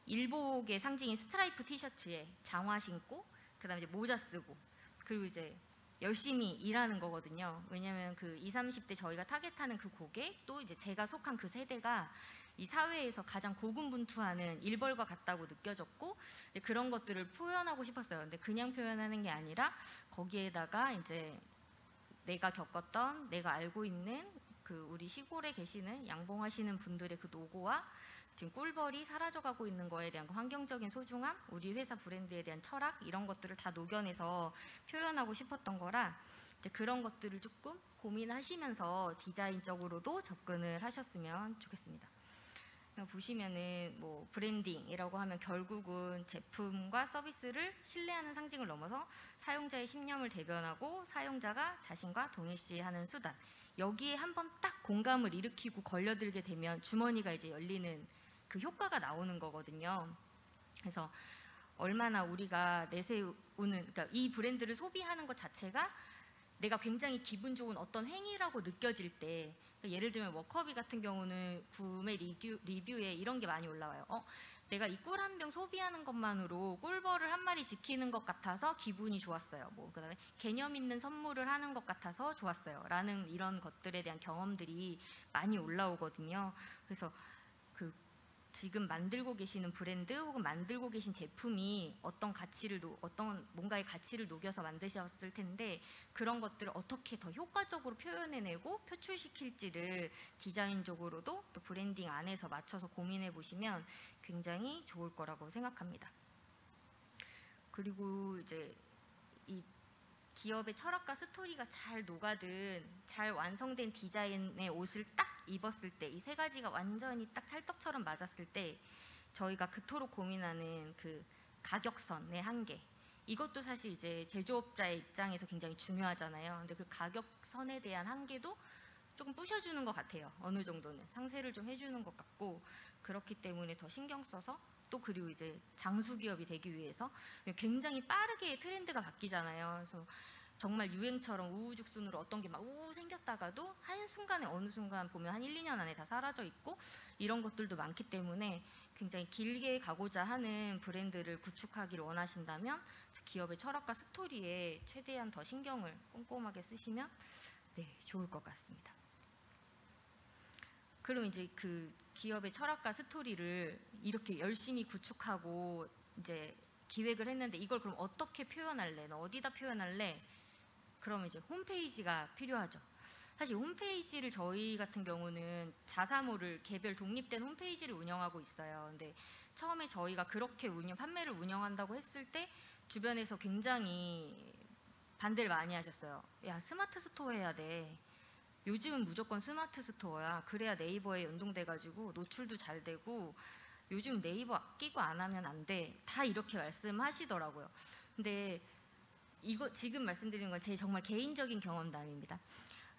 일복의 상징인 스트라이프 티셔츠에 장화 신고 그다음에 이제 모자 쓰고 그리고 이제 열심히 일하는 거거든요. 왜냐면 그 20, 30대 저희가 타겟하는 그 고객 또 이제 제가 속한 그 세대가 이 사회에서 가장 고군분투하는 일벌과 같다고 느껴졌고 그런 것들을 표현하고 싶었어요. 근데 그냥 표현하는 게 아니라 거기에다가 이제 내가 겪었던 내가 알고 있는 그 우리 시골에 계시는 양봉하시는 분들의 그 노고와 지금 꿀벌이 사라져가고 있는 거에 대한 환경적인 소중함, 우리 회사 브랜드에 대한 철학 이런 것들을 다 녹여내서 표현하고 싶었던 거라 이제 그런 것들을 조금 고민하시면서 디자인적으로도 접근을 하셨으면 좋겠습니다. 보시면은 뭐 브랜딩이라고 하면 결국은 제품과 서비스를 신뢰하는 상징을 넘어서 사용자의 신념을 대변하고 사용자가 자신과 동일시하는 수단. 여기에 한번 딱 공감을 일으키고 걸려들게 되면 주머니가 이제 열리는 그 효과가 나오는 거거든요. 그래서 얼마나 우리가 내세우는, 그러니까 이 브랜드를 소비하는 것 자체가 내가 굉장히 기분 좋은 어떤 행위라고 느껴질 때, 그러니까 예를 들면 워커비 같은 경우는 구매 리뷰에 이런 게 많이 올라와요. 내가 이 꿀 한 병 소비하는 것만으로 꿀벌을 한 마리 지키는 것 같아서 기분이 좋았어요. 뭐 그다음에 개념 있는 선물을 하는 것 같아서 좋았어요. 라는 이런 것들에 대한 경험들이 많이 올라오거든요. 그래서 그 지금 만들고 계시는 브랜드 혹은 만들고 계신 제품이 어떤 뭔가의 가치를 녹여서 만드셨을 텐데, 그런 것들을 어떻게 더 효과적으로 표현해내고 표출시킬지를 디자인적으로도 또 브랜딩 안에서 맞춰서 고민해 보시면 굉장히 좋을 거라고 생각합니다. 그리고 이제 이 기업의 철학과 스토리가 잘 녹아든 잘 완성된 디자인의 옷을 딱 입었을 때, 이 세 가지가 완전히 딱 찰떡처럼 맞았을 때 저희가 그토록 고민하는 그 가격선의 한계, 이것도 사실 이제 제조업자의 입장에서 굉장히 중요하잖아요. 근데 그 가격선에 대한 한계도 조금 부셔주는 것 같아요. 어느 정도는 상쇄를 좀 해주는 것 같고, 그렇기 때문에 더 신경 써서, 또 그리고 이제 장수기업이 되기 위해서 굉장히 빠르게 트렌드가 바뀌잖아요. 그래서 정말 유행처럼 우후죽순으로 어떤 게 막 우우 생겼다가도 한순간에 어느 순간 보면 한 1, 2년 안에 다 사라져 있고, 이런 것들도 많기 때문에 굉장히 길게 가고자 하는 브랜드를 구축하기를 원하신다면 기업의 철학과 스토리에 최대한 더 신경을 꼼꼼하게 쓰시면 좋을 것 같습니다. 그럼 이제 그 기업의 철학과 스토리를 이렇게 열심히 구축하고 이제 기획을 했는데, 이걸 그럼 어떻게 표현할래? 너 어디다 표현할래? 그러면 이제 홈페이지가 필요하죠. 사실 홈페이지를 저희 같은 경우는 자사몰을 개별 독립된 홈페이지를 운영하고 있어요. 근데 처음에 저희가 그렇게 판매를 운영한다고 했을 때 주변에서 굉장히 반대를 많이 하셨어요. 야, 스마트 스토어 해야 돼. 요즘은 무조건 스마트 스토어야. 그래야 네이버에 연동돼가지고 노출도 잘 되고, 요즘 네이버 끼고 안 하면 안 돼. 다 이렇게 말씀하시더라고요. 근데 이거 지금 말씀드리는 건 제 정말 개인적인 경험담입니다.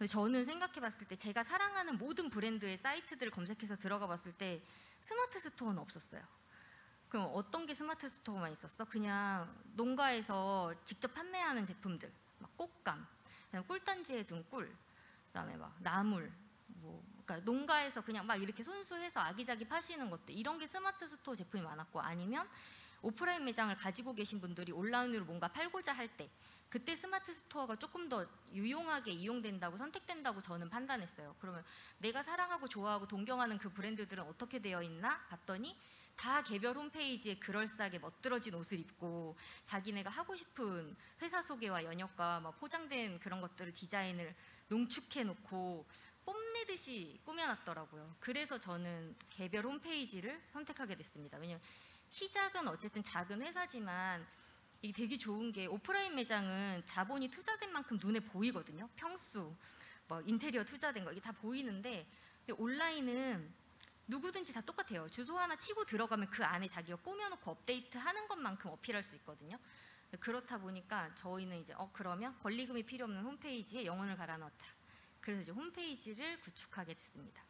저는 생각해 봤을 때 제가 사랑하는 모든 브랜드의 사이트들을 검색해서 들어가 봤을 때 스마트 스토어는 없었어요. 그럼 어떤 게 스마트 스토어만 있었어? 그냥 농가에서 직접 판매하는 제품들, 막 꽃감, 꿀단지에 든 꿀, 그다음에 막 나물, 그러니까 농가에서 그냥 막 이렇게 손수해서 아기자기 파시는 것들, 이런 게 스마트 스토어 제품이 많았고, 아니면 오프라인 매장을 가지고 계신 분들이 온라인으로 뭔가 팔고자 할 때, 그때 스마트 스토어가 조금 더 유용하게 이용된다고, 선택된다고 저는 판단했어요. 그러면 내가 사랑하고 좋아하고 동경하는 그 브랜드들은 어떻게 되어 있나 봤더니 다 개별 홈페이지에 그럴싸하게 멋들어진 옷을 입고 자기네가 하고 싶은 회사 소개와 연역과 막 포장된 그런 것들을 디자인을 농축해 놓고 뽐내듯이 꾸며놨더라고요. 그래서 저는 개별 홈페이지를 선택하게 됐습니다. 왜냐면 시작은 어쨌든 작은 회사지만 이게 되게 좋은 게, 오프라인 매장은 자본이 투자된 만큼 눈에 보이거든요. 평수, 뭐 인테리어 투자된 거 이게 다 보이는데, 온라인은 누구든지 다 똑같아요. 주소 하나 치고 들어가면 그 안에 자기가 꾸며놓고 업데이트하는 것만큼 어필할 수 있거든요. 그렇다 보니까 저희는 이제 그러면 권리금이 필요 없는 홈페이지에 영혼을 갈아 넣자. 그래서 이제 홈페이지를 구축하게 됐습니다.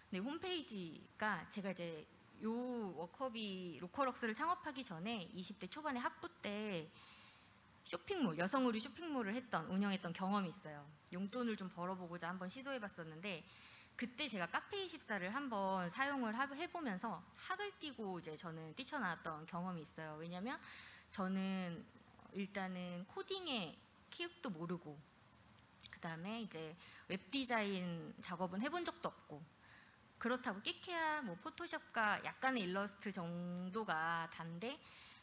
네, 홈페이지가 제가 이제 요 워커비 로컬웍스를 창업하기 전에 20대 초반에 학부 때 쇼핑몰, 여성 의류 쇼핑몰을 운영했던 경험이 있어요. 용돈을 좀 벌어보고자 한번 시도해봤었는데, 그때 제가 카페24를 한번 사용을 해보면서 학을 띄고 이제 저는 뛰쳐나왔던 경험이 있어요. 왜냐면 저는 일단은 코딩에 키읔도 모르고, 그 다음에 이제 웹 디자인 작업은 해본 적도 없고, 그렇다고 끼케야 뭐 포토샵과 약간의 일러스트 정도가 단데,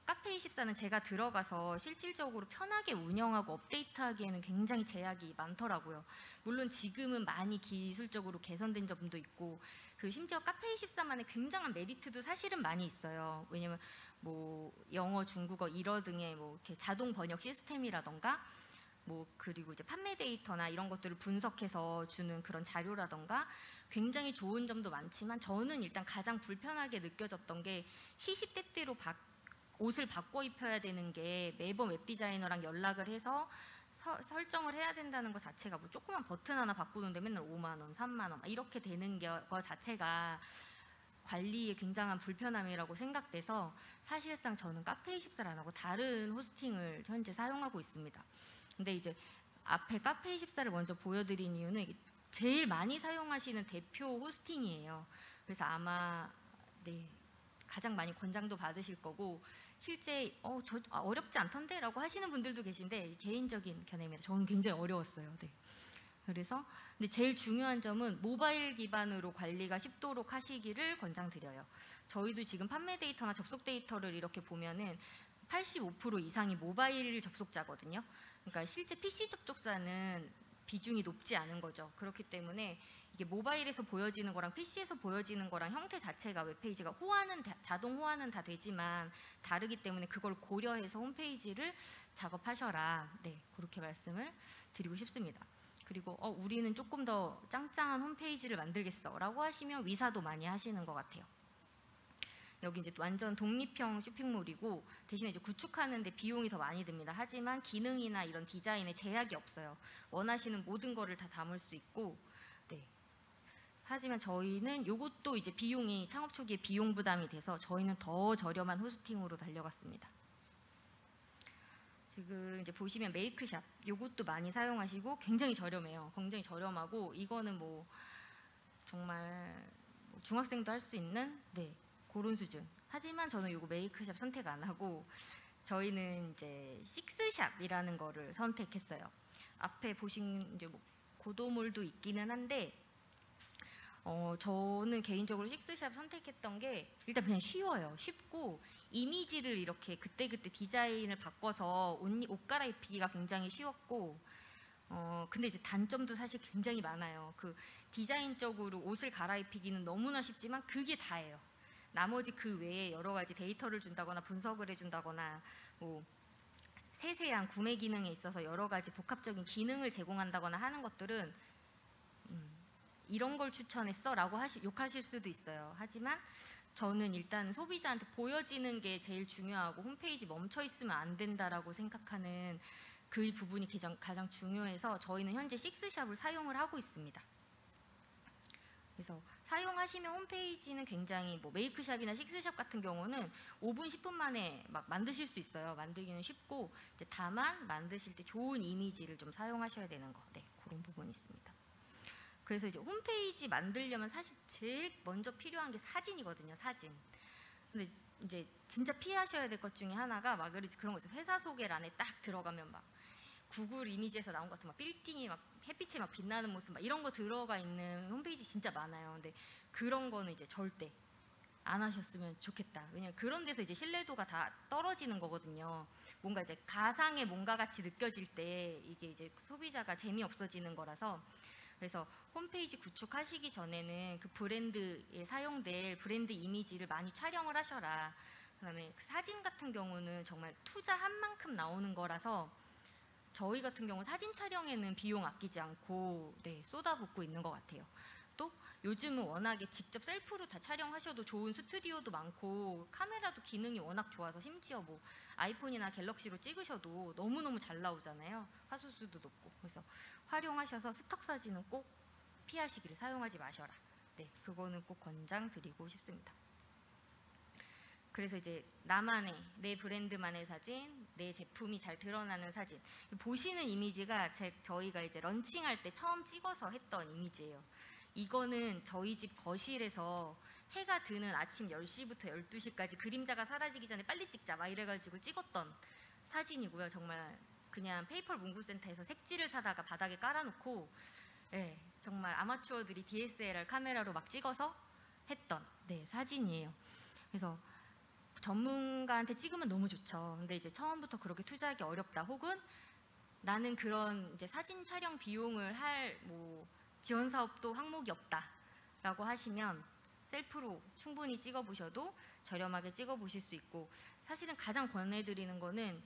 카페24는 제가 들어가서 실질적으로 편하게 운영하고 업데이트하기에는 굉장히 제약이 많더라고요. 물론 지금은 많이 기술적으로 개선된 점도 있고, 그 심지어 카페24만의 굉장한 메리트도 사실은 많이 있어요. 왜냐면 뭐 영어, 중국어, 일어 등의 뭐 이렇게 자동 번역 시스템이라던가, 뭐 그리고 이제 판매 데이터나 이런 것들을 분석해서 주는 그런 자료라던가 굉장히 좋은 점도 많지만, 저는 일단 가장 불편하게 느껴졌던 게 시시때때로 옷을 바꿔 입혀야 되는 게, 매번 웹디자이너랑 연락을 해서 설정을 해야 된다는 것 자체가, 뭐 조그만 버튼 하나 바꾸는데 맨날 5만 원, 3만 원 이렇게 되는 것 자체가 관리에 굉장한 불편함이라고 생각돼서 사실상 저는 카페24를 안 하고 다른 호스팅을 현재 사용하고 있습니다. 근데 이제 앞에 카페24를 먼저 보여드린 이유는 이게 제일 많이 사용하시는 대표 호스팅이에요. 그래서 아마 네, 가장 많이 권장도 받으실 거고 실제 어렵지 않던데? 라고 하시는 분들도 계신데 개인적인 견해입니다. 저는 굉장히 어려웠어요. 네. 그래서 근데 제일 중요한 점은 모바일 기반으로 관리가 쉽도록 하시기를 권장드려요. 저희도 지금 판매 데이터나 접속 데이터를 이렇게 보면은 85% 이상이 모바일 접속자거든요. 그러니까 실제 PC 접속자는 비중이 높지 않은 거죠. 그렇기 때문에 이게 모바일에서 보여지는 거랑 PC에서 보여지는 거랑 형태 자체가 웹페이지가 자동 호환은 다 되지만 다르기 때문에 그걸 고려해서 홈페이지를 작업하셔라. 네, 그렇게 말씀을 드리고 싶습니다. 그리고 우리는 조금 더 짱짱한 홈페이지를 만들겠어 라고 하시면 위사도 많이 하시는 것 같아요. 여기 이제 완전 독립형 쇼핑몰이고 대신에 이제 구축하는데 비용이 더 많이 듭니다. 하지만 기능이나 이런 디자인에 제약이 없어요. 원하시는 모든 거를 다 담을 수 있고, 네. 하지만 저희는 이것도 이제 비용이 창업 초기에 비용 부담이 돼서 저희는 더 저렴한 호스팅으로 달려갔습니다. 지금 이제 보시면 메이크샵 이것도 많이 사용하시고 굉장히 저렴해요. 굉장히 저렴하고 이거는 뭐 정말 중학생도 할 수 있는 네. 그런 수준. 하지만 저는 이거 메이크샵 선택 안 하고 저희는 이제 식스샵이라는 거를 선택했어요. 앞에 보신 이제 뭐 고도몰도 있기는 한데 저는 개인적으로 식스샵 선택했던 게 일단 그냥 쉬워요. 쉽고 이미지를 이렇게 그때그때 디자인을 바꿔서 옷 갈아입히기가 굉장히 쉬웠고 근데 이제 단점도 사실 굉장히 많아요. 그 디자인적으로 옷을 갈아입히기는 너무나 쉽지만 그게 다예요. 나머지 그 외에 여러 가지 데이터를 준다거나 분석을 해준다거나 뭐 세세한 구매 기능에 있어서 여러 가지 복합적인 기능을 제공한다거나 하는 것들은 이런 걸 추천했어 라고 욕하실 수도 있어요. 하지만 저는 일단 소비자한테 보여지는 게 제일 중요하고 홈페이지 멈춰 있으면 안 된다라고 생각하는 그 부분이 가장 중요해서 저희는 현재 식스샵을 사용을 하고 있습니다. 그래서 사용하시면 홈페이지는 굉장히 뭐 메이크샵이나 식스샵 같은 경우는 5분, 10분 만에 막 만드실 수 있어요. 만들기는 쉽고 이제 다만 만드실 때 좋은 이미지를 좀 사용하셔야 되는 거. 네, 그런 부분이 있습니다. 그래서 이제 홈페이지 만들려면 사실 제일 먼저 필요한 게 사진이거든요. 사진. 근데 이제 진짜 피하셔야 될 것 중에 하나가 막 그런 거 있어요. 회사 소개란에 딱 들어가면 막 구글 이미지에서 나온 것 같은 막 빌딩이 막 햇빛에 막 빛나는 모습 막 이런 거 들어가 있는 홈페이지 진짜 많아요. 근데 그런 거는 이제 절대 안 하셨으면 좋겠다. 왜냐면 그런 데서 이제 신뢰도가 다 떨어지는 거거든요. 뭔가 이제 가상의 뭔가 같이 느껴질 때 이게 이제 소비자가 재미없어지는 거라서 그래서 홈페이지 구축하시기 전에는 그 브랜드에 사용될 브랜드 이미지를 많이 촬영을 하셔라. 그다음에 그 사진 같은 경우는 정말 투자한 만큼 나오는 거라서 저희 같은 경우 사진 촬영에는 비용 아끼지 않고 네, 쏟아붓고 있는 것 같아요. 또 요즘은 워낙에 직접 셀프로 다 촬영하셔도 좋은 스튜디오도 많고 카메라도 기능이 워낙 좋아서 심지어 뭐 아이폰이나 갤럭시로 찍으셔도 너무너무 잘 나오잖아요. 화소수도 높고. 그래서 활용하셔서 스톡 사진은 꼭 피하시기를 사용하지 마셔라. 네, 그거는 꼭 권장드리고 싶습니다. 그래서 이제 나만의 내 브랜드만의 사진, 내 제품이 잘 드러나는 사진. 보시는 이미지가 저희가 이제 런칭할 때 처음 찍어서 했던 이미지예요. 이거는 저희 집 거실에서 해가 드는 아침 10시부터 12시까지 그림자가 사라지기 전에 빨리 찍자 막 이래가지고 찍었던 사진이고요. 정말 그냥 페이퍼 문구센터에서 색지를 사다가 바닥에 깔아놓고 네, 정말 아마추어들이 DSLR 카메라로 막 찍어서 했던 네, 사진이에요. 그래서 전문가한테 찍으면 너무 좋죠. 근데 이제 처음부터 그렇게 투자하기 어렵다. 혹은 나는 그런 이제 사진 촬영 비용을 할 뭐 지원 사업도 항목이 없다라고 하시면 셀프로 충분히 찍어보셔도 저렴하게 찍어보실 수 있고 사실은 가장 권해드리는 거는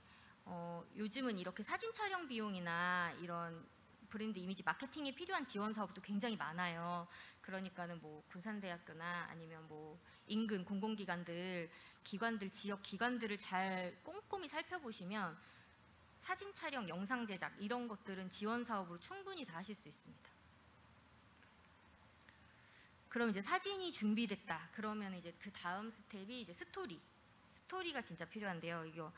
요즘은 이렇게 사진 촬영 비용이나 이런 브랜드 이미지 마케팅에 필요한 지원 사업도 굉장히 많아요. 그러니까는 뭐 군산대학교나 아니면 뭐 인근 공공기관들, 지역 기관들을 잘 꼼꼼히 살펴보시면 사진 촬영, 영상 제작 이런 것들은 지원 사업으로 충분히 다 하실 수 있습니다. 그럼 이제 사진이 준비됐다. 그러면 이제 그 다음 스텝이 이제 스토리가 진짜 필요한데요. 이거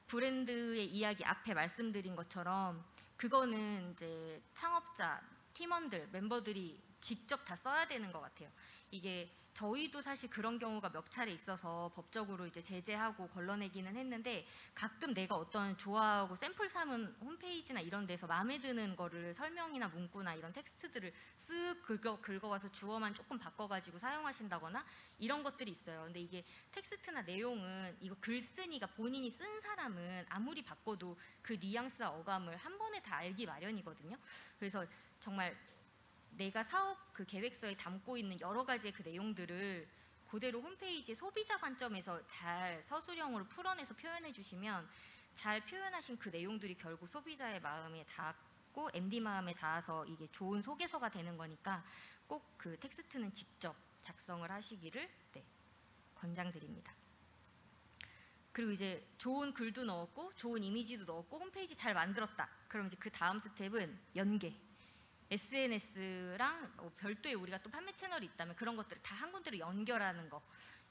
브랜드의 이야기 앞에 말씀드린 것처럼 그거는 이제 창업자, 팀원들, 멤버들이 직접 다 써야 되는 것 같아요. 이게 저희도 사실 그런 경우가 몇 차례 있어서 법적으로 이제 제재하고 걸러내기는 했는데, 가끔 내가 어떤 좋아하고 샘플 삼은 홈페이지나 이런 데서 마음에 드는 거를 설명이나 문구나 이런 텍스트들을 쓱 긁어와서 주어만 조금 바꿔가지고 사용하신다거나 이런 것들이 있어요. 근데 이게 텍스트나 내용은 이거 글쓴이가 본인이 쓴 사람은 아무리 바꿔도 그 뉘앙스와 어감을 한 번에 다 알기 마련이거든요. 그래서 정말 내가 사업 그 계획서에 담고 있는 여러 가지의 그 내용들을 그대로 홈페이지 소비자 관점에서 잘 서술형으로 풀어내서 표현해 주시면 잘 표현하신 그 내용들이 결국 소비자의 마음에 닿고 MD 마음에 닿아서 이게 좋은 소개서가 되는 거니까 꼭 그 텍스트는 직접 작성을 하시기를 권장드립니다. 그리고 이제 좋은 글도 넣었고 좋은 이미지도 넣었고 홈페이지 잘 만들었다. 그럼 이제 그 다음 스텝은 연계. SNS랑 별도의 우리가 또 판매 채널이 있다면 그런 것들을 다 한 군데로 연결하는 거,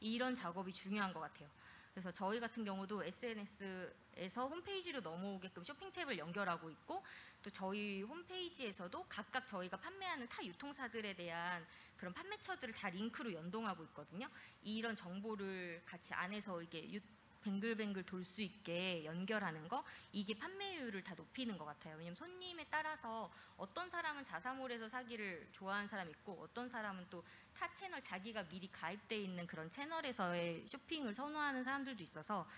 이런 작업이 중요한 것 같아요. 그래서 저희 같은 경우도 SNS에서 홈페이지로 넘어오게끔 쇼핑 탭을 연결하고 있고, 또 저희 홈페이지에서도 각각 저희가 판매하는 타 유통사들에 대한 그런 판매처들을 다 링크로 연동하고 있거든요. 이런 정보를 같이 안에서 이게 뱅글뱅글 돌 수 있게 연결하는 거, 이게 판매율을 다 높이는 것 같아요. 왜냐면 손님에 따라서 어떤 사람은 자사몰에서 사기를 좋아하는 사람이 있고, 어떤 사람은 또 타 채널, 자기가 미리 가입돼 있는 그런 채널에서의 쇼핑을 선호하는 사람들도 있어서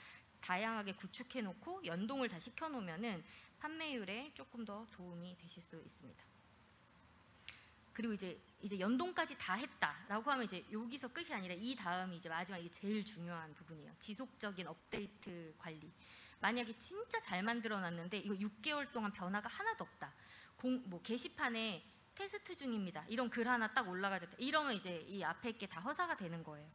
다양하게 구축해 놓고 연동을 다 시켜 놓으면은 판매율에 조금 더 도움이 되실 수 있습니다. 그리고 이제 연동까지 다 했다라고 하면 이제 여기서 끝이 아니라 이 다음이 이제 마지막, 이게 제일 중요한 부분이에요. 지속적인 업데이트 관리. 만약에 진짜 잘 만들어 놨는데 이거 6개월 동안 변화가 하나도 없다. 게시판에 테스트 중입니다. 이런 글 하나 딱 올라가졌다. 이러면 이제 이 앞에 게 다 허사가 되는 거예요.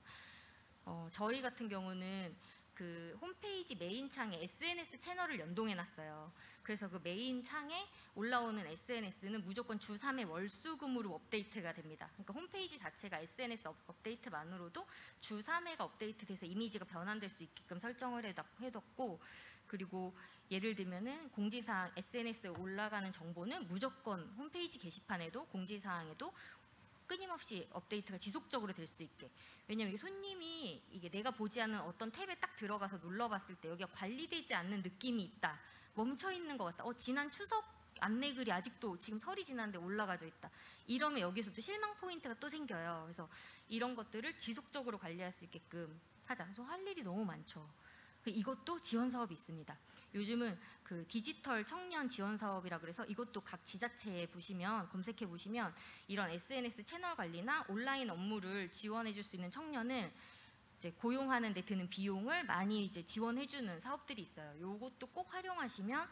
저희 같은 경우는 그 홈페이지 메인 창에 SNS 채널을 연동해 놨어요. 그래서 그 메인 창에 올라오는 SNS는 무조건 주 3회 월수금으로 업데이트가 됩니다. 그러니까 홈페이지 자체가 SNS 업데이트만으로도 주 3회가 업데이트돼서 이미지가 변환될 수 있게끔 설정을 해뒀고, 그리고 예를 들면은 공지사항, SNS에 올라가는 정보는 무조건 홈페이지 게시판에도 공지사항에도 끊임없이 업데이트가 지속적으로 될 수 있게. 왜냐면 이게 손님이 이게 내가 보지 않은 어떤 탭에 딱 들어가서 눌러봤을 때 여기가 관리되지 않는 느낌이 있다, 멈춰 있는 것 같다, 지난 추석 안내글이 아직도 지금 설이 지났는데 올라가져 있다, 이러면 여기서부터 실망 포인트가 또 생겨요. 그래서 이런 것들을 지속적으로 관리할 수 있게끔 하자. 그래서 할 일이 너무 많죠. 이것도 지원 사업이 있습니다. 요즘은 그 디지털 청년 지원 사업이라 그래서 이것도 각 지자체에 보시면, 검색해 보시면 이런 SNS 채널 관리나 온라인 업무를 지원해 줄 수 있는 청년을 이제 고용하는 데 드는 비용을 많이 이제 지원해 주는 사업들이 있어요. 요것도 꼭 활용하시면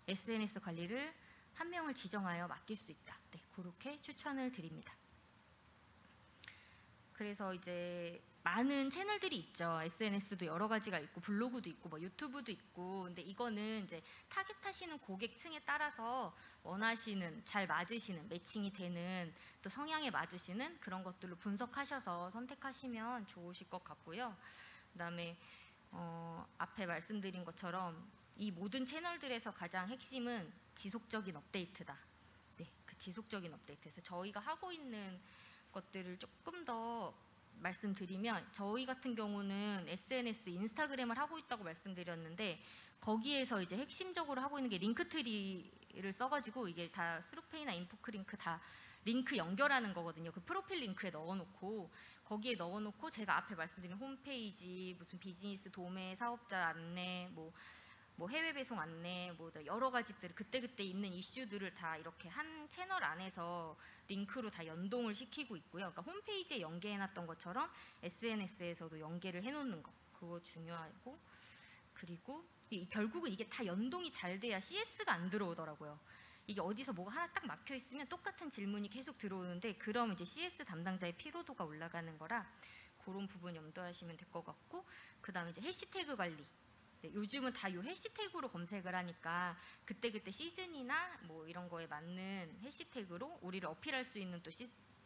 SNS 관리를 한 명을 지정하여 맡길 수 있다. 그렇게 추천을 드립니다. 그래서 이제 많은 채널들이 있죠. SNS도 여러 가지가 있고 블로그도 있고 뭐 유튜브도 있고. 근데 이거는 이제 타겟하시는 고객층에 따라서 원하시는, 잘 맞으시는, 매칭이 되는, 또 성향에 맞으시는 그런 것들로 분석하셔서 선택하시면 좋으실 것 같고요. 그다음에 앞에 말씀드린 것처럼 이 모든 채널들에서 가장 핵심은 지속적인 업데이트다. 그 지속적인 업데이트에서 저희가 하고 있는 것들을 조금 더 말씀드리면, 저희 같은 경우는 SNS, 인스타그램을 하고 있다고 말씀드렸는데, 거기에서 이제 핵심적으로 하고 있는 게 링크트리를 써가지고 이게 다 스루페이나 인포크링크 다 링크 연결하는 거거든요. 그 프로필 링크에 넣어놓고, 거기에 넣어놓고 제가 앞에 말씀드린 홈페이지, 무슨 비즈니스 도매, 사업자 안내, 뭐 해외 배송 안내, 뭐 여러 가지들 그때그때 있는 이슈들을 다 이렇게 한 채널 안에서 링크로 다 연동을 시키고 있고요. 그러니까 홈페이지에 연계해놨던 것처럼 SNS에서도 연계를 해놓는 거, 그거 중요하고, 그리고 결국은 이게 다 연동이 잘 돼야 CS가 안 들어오더라고요. 이게 어디서 뭐가 하나 딱 막혀 있으면 똑같은 질문이 계속 들어오는데, 그럼 이제 CS 담당자의 피로도가 올라가는 거라 그런 부분 염두하시면 될 것 같고, 그 다음에 이제 해시태그 관리. 요즘은 다 이 해시태그로 검색을 하니까 그때그때 시즌이나 뭐 이런 거에 맞는 해시태그로 우리를 어필할 수 있는 또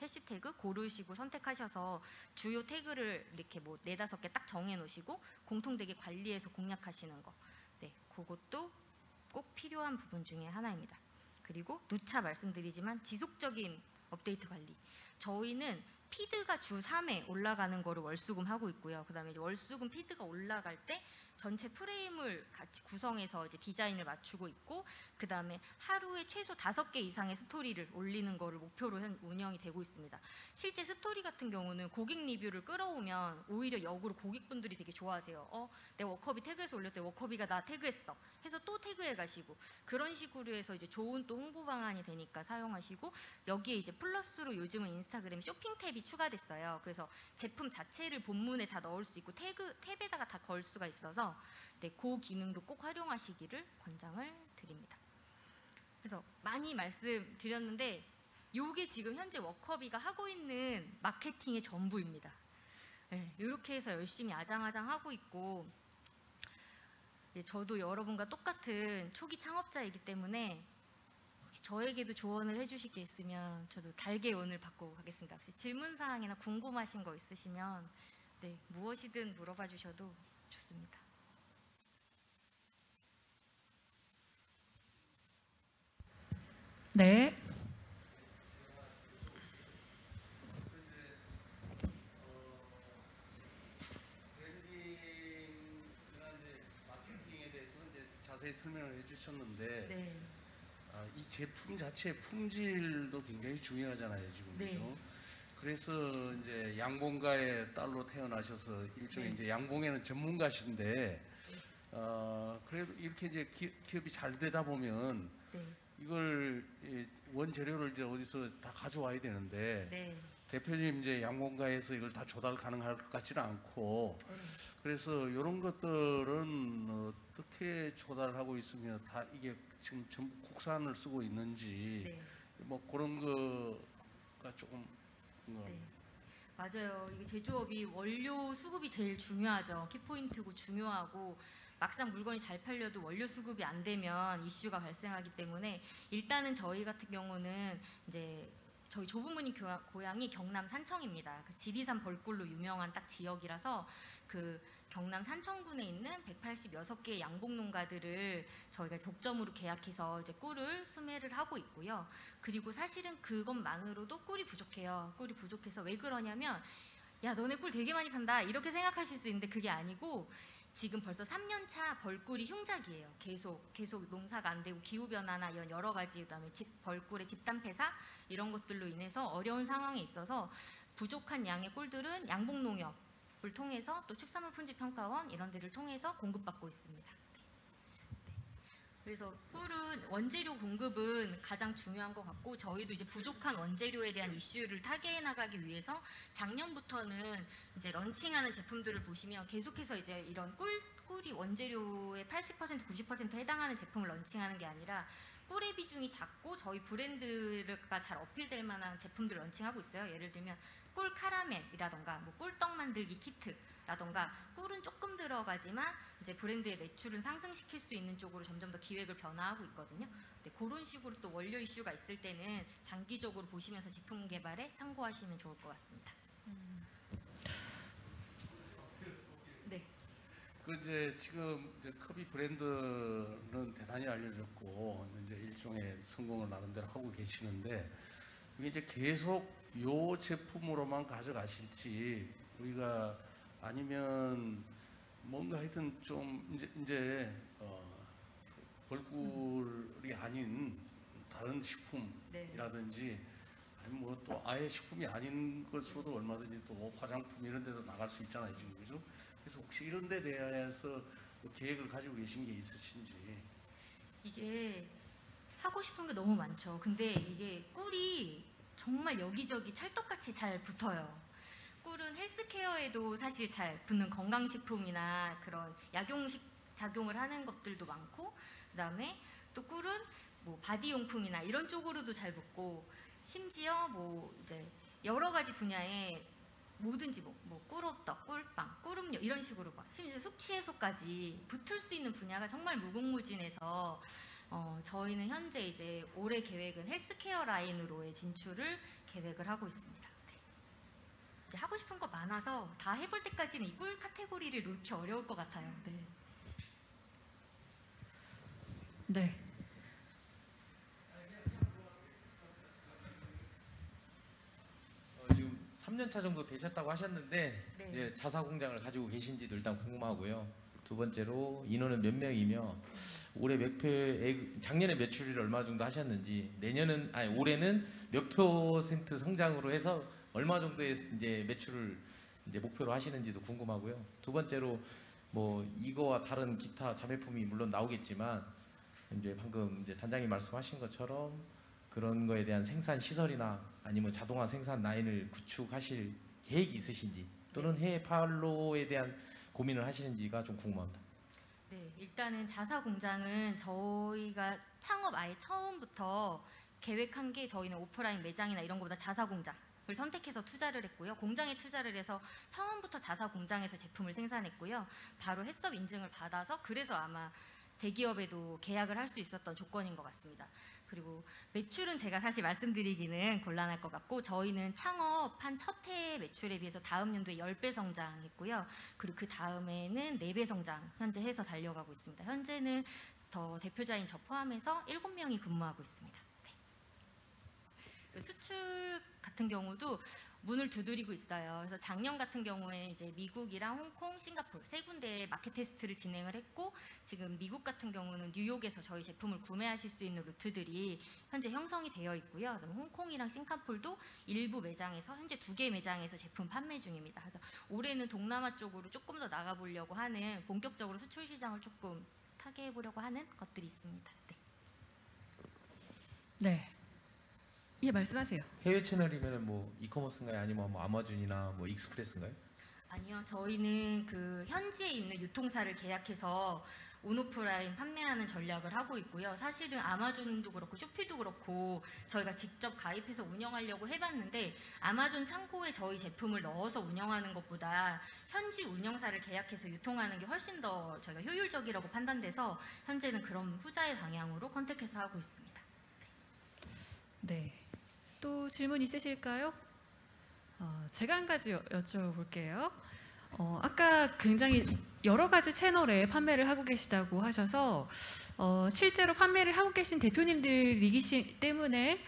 해시태그 고르시고 선택하셔서 주요 태그를 이렇게 뭐 4-5개 딱 정해 놓으시고 공통되게 관리해서 공략하시는 거. 그것도 꼭 필요한 부분 중에 하나입니다. 그리고 누차 말씀드리지만 지속적인 업데이트 관리. 저희는 피드가 주 3회 올라가는 거를 월수금 하고 있고요. 그다음에 이제 월수금 피드가 올라갈 때 전체 프레임을 같이 구성해서 이제 디자인을 맞추고 있고, 그다음에 하루에 최소 5개 이상의 스토리를 올리는 거를 목표로 운영이 되고 있습니다. 실제 스토리 같은 경우는 고객 리뷰를 끌어오면 오히려 역으로 고객분들이 되게 좋아하세요. 내 워커비 태그해서 올렸대. 워커비가 나 태그했어. 해서 또 태그해 가시고, 그런 식으로 해서 이제 좋은 또 홍보 방안이 되니까 사용하시고, 여기에 이제 플러스로 요즘은 인스타그램 쇼핑 탭이 추가됐어요. 그래서 제품 자체를 본문에 다 넣을 수 있고 탭에다가 다 걸 수가 있어서 그 기능도 꼭 활용하시기를 권장을 드립니다. 그래서 많이 말씀드렸는데 이게 지금 현재 워커비가 하고 있는 마케팅의 전부입니다. 이렇게 해서 열심히 아장아장 하고 있고, 저도 여러분과 똑같은 초기 창업자이기 때문에 저에게도 조언을 해주실 게 있으면 저도 달게 오늘 받고 가겠습니다. 혹시 질문사항이나 궁금하신 거 있으시면 무엇이든 물어봐 주셔도 좋습니다. 네. 마케팅에 대해서는 이제 자세히 설명을 해주셨는데, 네. 이 제품 자체의 품질도 굉장히 중요하잖아요, 지금. 네. 그죠? 그래서 이제 양봉가의 딸로 태어나셔서 일종의 이제 양봉에는 전문가신데, 그래도 이렇게 이제 기업이 잘 되다 보면 이걸 원재료를 이제 어디서 다 가져와야 되는데, 대표님 이제 양봉가에서 이걸 다 조달 가능할 것 같지는 않고, 그래서 이런 것들은 어떻게 조달하고 있으면 다 이게 지금 전부 국산을 쓰고 있는지 뭐 그런 거가 조금 맞아요. 이게 제조업이 원료 수급이 제일 중요하죠. 키포인트고 중요하고, 막상 물건이 잘 팔려도 원료 수급이 안 되면 이슈가 발생하기 때문에, 일단은 저희 같은 경우는 이제 저희 조부모님 고향이 경남 산청입니다. 그 지리산 벌꿀로 유명한 딱 지역이라서 그 경남 산청군에 있는 186개의 양봉 농가들을 저희가 독점으로 계약해서 이제 꿀을 수매를 하고 있고요. 그리고 사실은 그것만으로도 꿀이 부족해요. 꿀이 부족해서 왜 그러냐면, 야 너네 꿀 되게 많이 판다 이렇게 생각하실 수 있는데 그게 아니고, 지금 벌써 3년차 벌꿀이 흉작이에요. 계속 농사가 안 되고 기후변화나 이런 여러 가지, 그다음에 벌꿀의 집단 폐사 이런 것들로 인해서 어려운 상황에 있어서 부족한 양의 꿀들은 양봉농협을 통해서 또 축산물품질평가원 이런 데를 통해서 공급받고 있습니다. 그래서 꿀은 원재료 공급은 가장 중요한 것 같고, 저희도 이제 부족한 원재료에 대한 이슈를 타개해 나가기 위해서 작년부터는 이제 런칭하는 제품들을 보시면 계속해서 이제 이런 꿀이 원재료의 80% 90%에 해당하는 제품을 런칭하는 게 아니라 꿀의 비중이 작고 저희 브랜드가 잘 어필될 만한 제품들을 런칭하고 있어요. 예를 들면 꿀 카라멜이라던가 뭐 꿀떡 만들기 키트라던가, 꿀은 조금 들어가지만 이제 브랜드의 매출은 상승시킬 수 있는 쪽으로 점점 더 기획을 변화하고 있거든요. 그런 식으로 또 원료 이슈가 있을 때는 장기적으로 보시면서 제품 개발에 참고하시면 좋을 것 같습니다. 그 이제 지금 이제 커비 브랜드는 대단히 알려졌고 이제 일종의 성공을 나름대로 하고 계시는데, 이게 이제 계속 요 제품으로만 가져가실지 우리가 아니면 뭔가 하여튼 좀 이제 벌꿀이 아닌 다른 식품이라든지 아니면 뭐 또 아예 식품이 아닌 것으로도 얼마든지 또 화장품 이런 데도 나갈 수 있잖아요, 지금. 그죠? 그래서 혹시 이런 데 대해서 계획을 가지고 계신 게 있으신지. 이게 하고 싶은 게 너무 많죠. 근데 이게 꿀이 정말 여기저기 찰떡같이 잘 붙어요. 꿀은 헬스케어에도 사실 잘 붙는 건강식품이나 그런 약용식 작용을 하는 것들도 많고, 그다음에 또 꿀은 뭐 바디용품이나 이런 쪽으로도 잘 붙고, 심지어 뭐 이제 여러 가지 분야에 뭐든지 뭐 꿀호떡, 꿀빵, 꿀음료 이런 식으로 심지어 숙취 해소까지 붙을 수 있는 분야가 정말 무궁무진해서 저희는 현재 이제 올해 계획은 헬스케어 라인으로의 진출을 계획을 하고 있습니다. 이제 하고 싶은 거 많아서 다 해볼 때까지는 이 꿀 카테고리를 놓기 어려울 것 같아요. 네. 지금 3년 차 정도 되셨다고 하셨는데 네. 이제 자사 공장을 가지고 계신지도 일단 궁금하고요. 두 번째로 인원은 몇 명이며 올해 작년에 매출을 얼마 정도 하셨는지 올해는 몇 퍼센트 성장으로 해서 얼마 정도의 이제 매출을 이제 목표로 하시는지도 궁금하고요. 두 번째로 뭐 이거와 다른 기타 자매품이 물론 나오겠지만 이제 방금 이제 단장님 말씀하신 것처럼 그런 거에 대한 생산 시설이나 아니면 자동화 생산 라인을 구축하실 계획이 있으신지 또는 해외 판로에 대한 고민을 하시는지가 좀 궁금합니다. 네, 일단은 자사 공장은 저희가 창업 아예 처음부터 계획한 게 저희는 오프라인 매장이나 이런 거보다 자사 공장을 선택해서 투자를 했고요. 공장에 투자를 해서 처음부터 자사 공장에서 제품을 생산했고요. 바로 해썹 인증을 받아서 그래서 아마 대기업에도 계약을 할 수 있었던 조건인 것 같습니다. 그리고 매출은 제가 사실 말씀드리기는 곤란할 것 같고 저희는 창업한 첫 해 매출에 비해서 다음 연도에 10배 성장했고요. 그리고 그 다음에는 4배 성장 현재 해서 달려가고 있습니다. 현재는 더 대표자인 저 포함해서 7명이 근무하고 있습니다. 네. 수출 같은 경우도 문을 두드리고 있어요. 그래서 작년 같은 경우에 이제 미국이랑 홍콩, 싱가포르 세 군데의 마켓 테스트를 진행을 했고 지금 미국 같은 경우는 뉴욕에서 저희 제품을 구매하실 수 있는 루트들이 현재 형성이 되어 있고요. 그다음에 홍콩이랑 싱가포르도 일부 매장에서 현재 2개 매장에서 제품 판매 중입니다. 그래서 올해는 동남아 쪽으로 조금 더 나가보려고 하는 본격적으로 수출 시장을 조금 타개해 보려고 하는 것들이 있습니다. 네. 네. 예, 말씀하세요. 해외 채널이면 뭐 이커머스인가요? 아니면 뭐 아마존이나 뭐 익스프레스인가요? 아니요, 저희는 그 현지에 있는 유통사를 계약해서 온오프라인 판매하는 전략을 하고 있고요. 사실은 아마존도 그렇고 쇼피도 그렇고 저희가 직접 가입해서 운영하려고 해봤는데 아마존 창고에 저희 제품을 넣어서 운영하는 것보다 현지 운영사를 계약해서 유통하는 게 훨씬 더 저희가 효율적이라고 판단돼서 현재는 그런 후자의 방향으로 컨택해서 하고 있습니다. 네. 또 질문 있으실까요? 제가 한 가지 여쭤볼게요. 아까 굉장히 여러 가지 채널에 판매를 하고 계시다고 하셔서 실제로 판매를 하고 계신 대표님들이기 때문에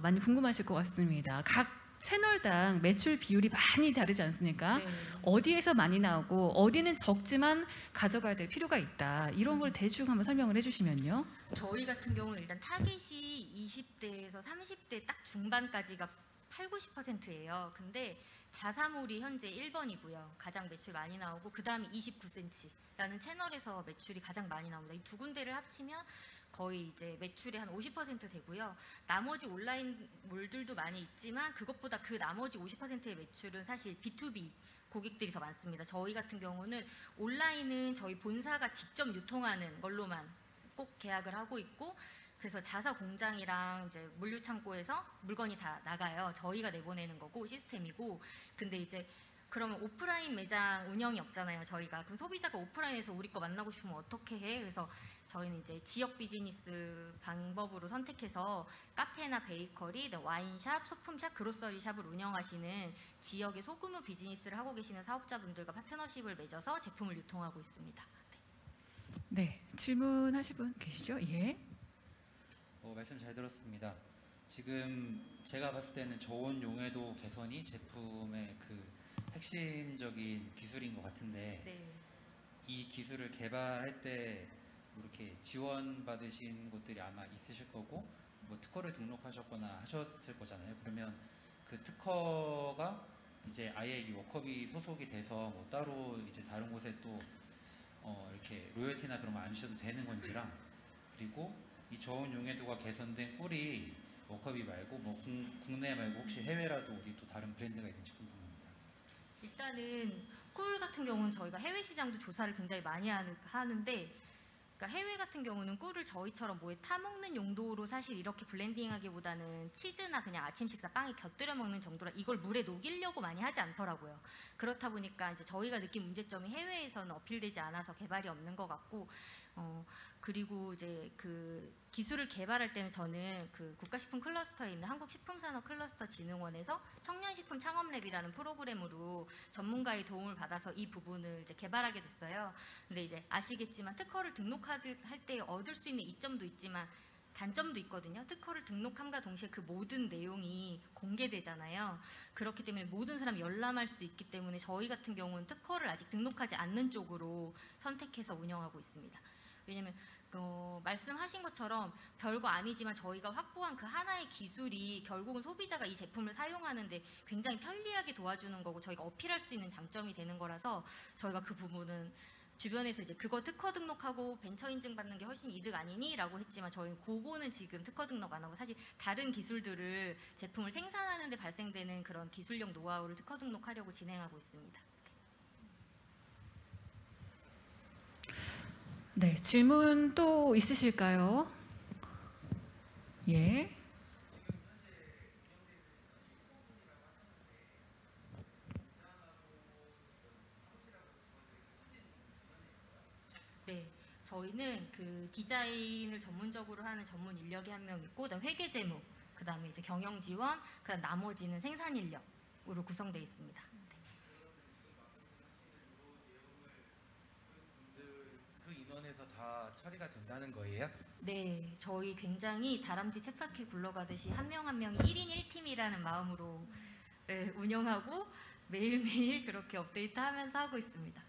많이 궁금하실 것 같습니다. 각 채널당 매출 비율이 많이 다르지 않습니까? 네. 어디에서 많이 나오고 어디는 적지만 가져가야 될 필요가 있다. 이런 걸 대충 한번 설명을 해주시면요. 저희 같은 경우는 일단 타겟이 20대에서 30대 딱 중반까지가 8, 90%예요. 근데 자사몰이 현재 1번이고요. 가장 매출 많이 나오고 그 다음에 29cm라는 채널에서 매출이 가장 많이 나옵니다. 이 두 군데를 합치면 거의 이제 매출의 한 50% 되고요. 나머지 온라인 몰들도 많이 있지만 그것보다 그 나머지 50%의 매출은 사실 B2B 고객들이 더 많습니다. 저희 같은 경우는 온라인은 저희 본사가 직접 유통하는 걸로만 꼭 계약을 하고 있고 그래서 자사 공장이랑 이제 물류 창고에서 물건이 다 나가요. 저희가 내보내는 거고 시스템이고. 근데 이제 그러면 오프라인 매장 운영이 없잖아요. 저희가. 그럼 소비자가 오프라인에서 우리 거 만나고 싶으면 어떻게 해? 그래서 저희는 이제 지역 비즈니스 방법으로 선택해서 카페나 베이커리, 와인샵, 소품샵, 그로서리 샵을 운영하시는 지역의 소규모 비즈니스를 하고 계시는 사업자분들과 파트너십을 맺어서 제품을 유통하고 있습니다. 네, 질문하실 분 계시죠? 예. 말씀 잘 들었습니다. 지금 제가 봤을 때는 저온 용해도 개선이 제품의 그 핵심적인 기술인 것 같은데 네. 이 기술을 개발할 때 뭐 이렇게 지원 받으신 곳들이 아마 있으실 거고 뭐 특허를 등록하셨거나 하셨을 거잖아요. 그러면 그 특허가 이제 아예 이 워커비 소속이 돼서 뭐 따로 이제 다른 곳에 또 이렇게 로열티나 그런 거 안 주셔도 되는 건지랑 그리고 이 저온 용해도가 개선된 꿀이 워커비 말고 뭐 국내 말고 혹시 해외라도 우리 또 다른 브랜드가 있는지 궁금합니다. 일단은 꿀 같은 경우는 저희가 해외 시장도 조사를 굉장히 많이 하는데 그러니까 해외 같은 경우는 꿀을 저희처럼 뭐에 타먹는 용도로 사실 이렇게 블렌딩하기보다는 치즈나 그냥 아침 식사 빵에 곁들여 먹는 정도라 이걸 물에 녹이려고 많이 하지 않더라고요. 그렇다 보니까 이제 저희가 느낀 문제점이 해외에서는 어필되지 않아서 개발이 없는 것 같고 그리고 이제 그 기술을 개발할 때는 저는 그 국가식품 클러스터에 있는 한국식품산업클러스터진흥원에서 청년식품 창업랩이라는 프로그램으로 전문가의 도움을 받아서 이 부분을 이제 개발하게 됐어요. 근데 이제 아시겠지만 특허를 등록할 때 얻을 수 있는 이점도 있지만 단점도 있거든요. 특허를 등록함과 동시에 그 모든 내용이 공개되잖아요. 그렇기 때문에 모든 사람이 열람할 수 있기 때문에 저희 같은 경우는 특허를 아직 등록하지 않는 쪽으로 선택해서 운영하고 있습니다. 왜냐면 말씀하신 것처럼 별거 아니지만 저희가 확보한 그 하나의 기술이 결국은 소비자가 이 제품을 사용하는데 굉장히 편리하게 도와주는 거고 저희가 어필할 수 있는 장점이 되는 거라서 저희가 그 부분은 주변에서 이제 그거 특허 등록하고 벤처 인증 받는 게 훨씬 이득 아니니? 라고 했지만 저희는 그거는 지금 특허 등록 안 하고 사실 다른 기술들을 제품을 생산하는 데 발생되는 그런 기술력 노하우를 특허 등록하려고 진행하고 있습니다. 네, 질문 또 있으실까요? 예. 네, 저희는 그 디자인을 전문적으로 하는 전문 인력이 한 명 있고, 그다음 회계 재무, 그다음에 이제 경영 지원, 그다음 나머지는 생산 인력으로 구성되어 있습니다. 그 인원에서 다 처리가 된다는 거예요? 네, 저희 굉장히 다람쥐 쳇바퀴 굴러가듯이 한 명 한 명이 1인 1팀이라는 마음으로 운영하고 매일매일 그렇게 업데이트하면서 하고 있습니다.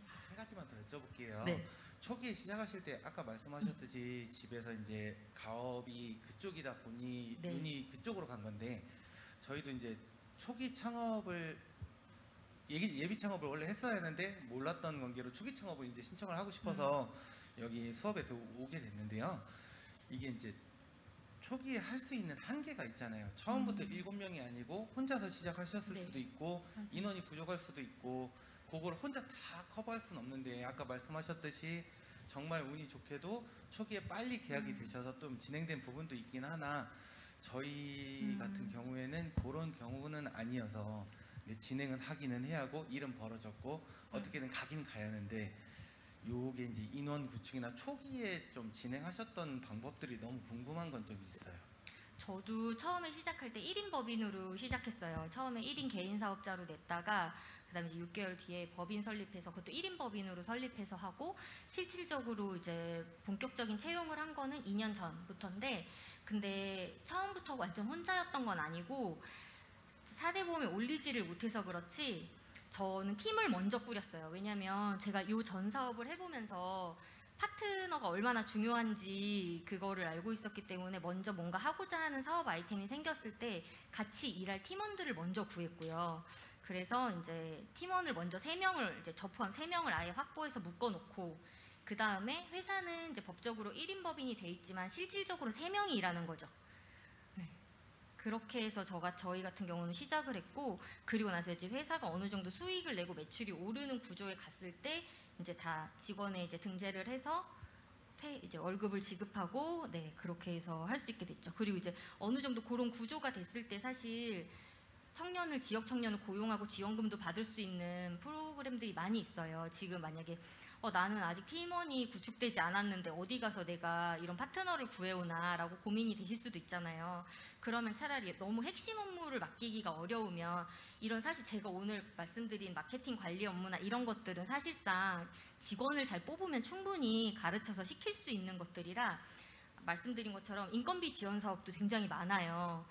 한 가지만 더 여쭤볼게요. 네. 초기에 시작하실 때 아까 말씀하셨듯이 집에서 이제 가업이 그쪽이다 보니 네. 눈이 그쪽으로 간 건데 저희도 이제 초기 창업을 예비 창업을 원래 했어야 했는데 몰랐던 관계로 초기 창업을 이제 신청을 하고 싶어서 여기 수업에 오게 됐는데요. 이게 이제 초기에 할 수 있는 한계가 있잖아요. 처음부터 7명이 아니고 혼자서 시작하셨을 네. 수도 있고 인원이 부족할 수도 있고 그걸 혼자 다 커버할 수는 없는데 아까 말씀하셨듯이 정말 운이 좋게도 초기에 빨리 계약이 되셔서 좀 진행된 부분도 있긴 하나 저희 같은 경우에는 그런 경우는 아니어서 진행은 하기는 해야 하고 일은 벌어졌고 어떻게든 가긴 가야 하는데 요게 이제 인원 구축이나 초기에 좀 진행하셨던 방법들이 너무 궁금한 건 좀 있어요. 저도 처음에 시작할 때 1인 법인으로 시작했어요. 처음에 1인 개인 사업자로 냈다가 그다음에 이제 6개월 뒤에 법인 설립해서 그것도 1인 법인으로 설립해서 하고 실질적으로 이제 본격적인 채용을 한 거는 2년 전부터인데 근데 처음부터 완전 혼자였던 건 아니고 4대 보험에 올리지를 못해서 그렇지 저는 팀을 먼저 꾸렸어요. 왜냐면 제가 이 전 사업을 해보면서 파트너가 얼마나 중요한지 그거를 알고 있었기 때문에 먼저 뭔가 하고자 하는 사업 아이템이 생겼을 때 같이 일할 팀원들을 먼저 구했고요. 그래서 이제 팀원을 먼저 3명을 이제 저 포함 3명을 아예 확보해서 묶어놓고 그 다음에 회사는 이제 법적으로 1인 법인이 돼 있지만 실질적으로 3명이 일하는 거죠. 그렇게 해서 저희 같은 경우는 시작을 했고 그리고 나서 이제 회사가 어느 정도 수익을 내고 매출이 오르는 구조에 갔을 때 이제 다 직원에 이제 등재를 해서 이제 월급을 지급하고 네 그렇게 해서 할 수 있게 됐죠. 그리고 이제 어느 정도 그런 구조가 됐을 때 사실 지역 청년을 고용하고 지원금도 받을 수 있는 프로그램들이 많이 있어요. 지금 만약에 나는 아직 팀원이 구축되지 않았는데 어디 가서 내가 이런 파트너를 구해오나 라고 고민이 되실 수도 있잖아요. 그러면 차라리 너무 핵심 업무를 맡기기가 어려우면 이런 사실 제가 오늘 말씀드린 마케팅 관리 업무나 이런 것들은 사실상 직원을 잘 뽑으면 충분히 가르쳐서 시킬 수 있는 것들이라 말씀드린 것처럼 인건비 지원 사업도 굉장히 많아요.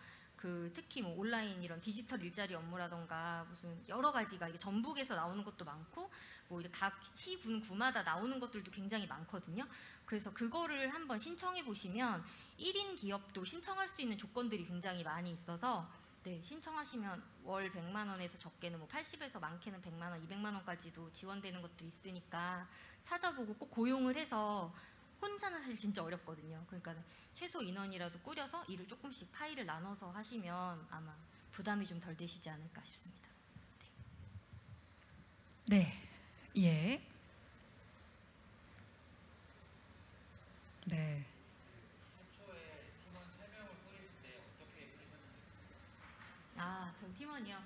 특히 뭐 온라인 이런 디지털 일자리 업무라던가 무슨 여러 가지가 이게 전북에서 나오는 것도 많고 뭐 이제 각 시, 군, 구마다 나오는 것들도 굉장히 많거든요. 그래서 그거를 한번 신청해 보시면 1인 기업도 신청할 수 있는 조건들이 굉장히 많이 있어서 네, 신청하시면 월 100만 원에서 적게는 뭐 80에서 많게는 100만 원, 200만 원까지도 지원되는 것들이 있으니까 찾아보고 꼭 고용을 해서 혼자는 사실 진짜 어렵거든요. 그러니까 최소 인원이라도 꾸려서 일을 조금씩 파일을 나눠서 하시면 아마 부담이 좀 덜 되시지 않을까 싶습니다. 네, 예. 네. 최초에 팀원 3명을 꾸릴 때 어떻게 꾸리셨는지? 저 팀원이요.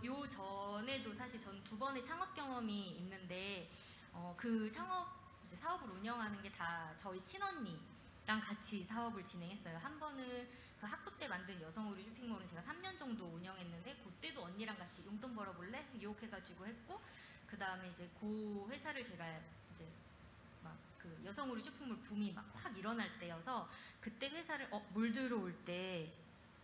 요 전에도 사실 전 2번의 창업 경험이 있는데 그 창업 이제 사업을 운영하는 게 다 저희 친언니랑 같이 사업을 진행했어요. 한 번은 그 학부 때 만든 여성 의류 쇼핑몰은 제가 3년 정도 운영했는데 그때도 언니랑 같이 용돈 벌어볼래? 유혹해가지고 했고, 그 다음에 이제 그 회사를 제가 이제 막 그 여성 의류 쇼핑몰 붐이 막 확 일어날 때여서 그때 회사를 물 들어올 때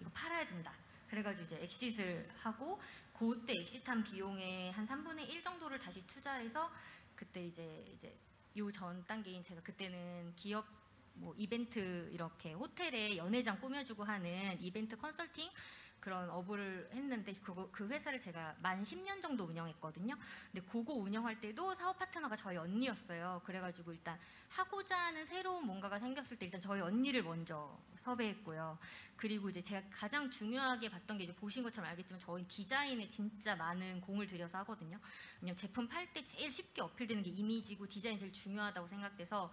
이거 팔아야 된다. 그래가지고 이제 엑싯을 하고 그때 엑싯한 비용의 한 3분의 1 정도를 다시 투자해서 그때 이제 요 전 단계인 제가 그때는 기업 뭐 이벤트 이렇게 호텔에 연회장 꾸며주고 하는 이벤트 컨설팅 그런 업을 했는데 그 회사를 제가 만 10년 정도 운영했거든요. 근데 그거 운영할 때도 사업 파트너가 저희 언니였어요. 그래가지고 일단 하고자 하는 새로운 뭔가가 생겼을 때 일단 저희 언니를 먼저 섭외했고요. 그리고 이제 제가 가장 중요하게 봤던 게 이제 보신 것처럼 알겠지만 저희 디자인에 진짜 많은 공을 들여서 하거든요. 왜냐면 제품 팔 때 제일 쉽게 어필되는 게 이미지고 디자인 제일 중요하다고 생각돼서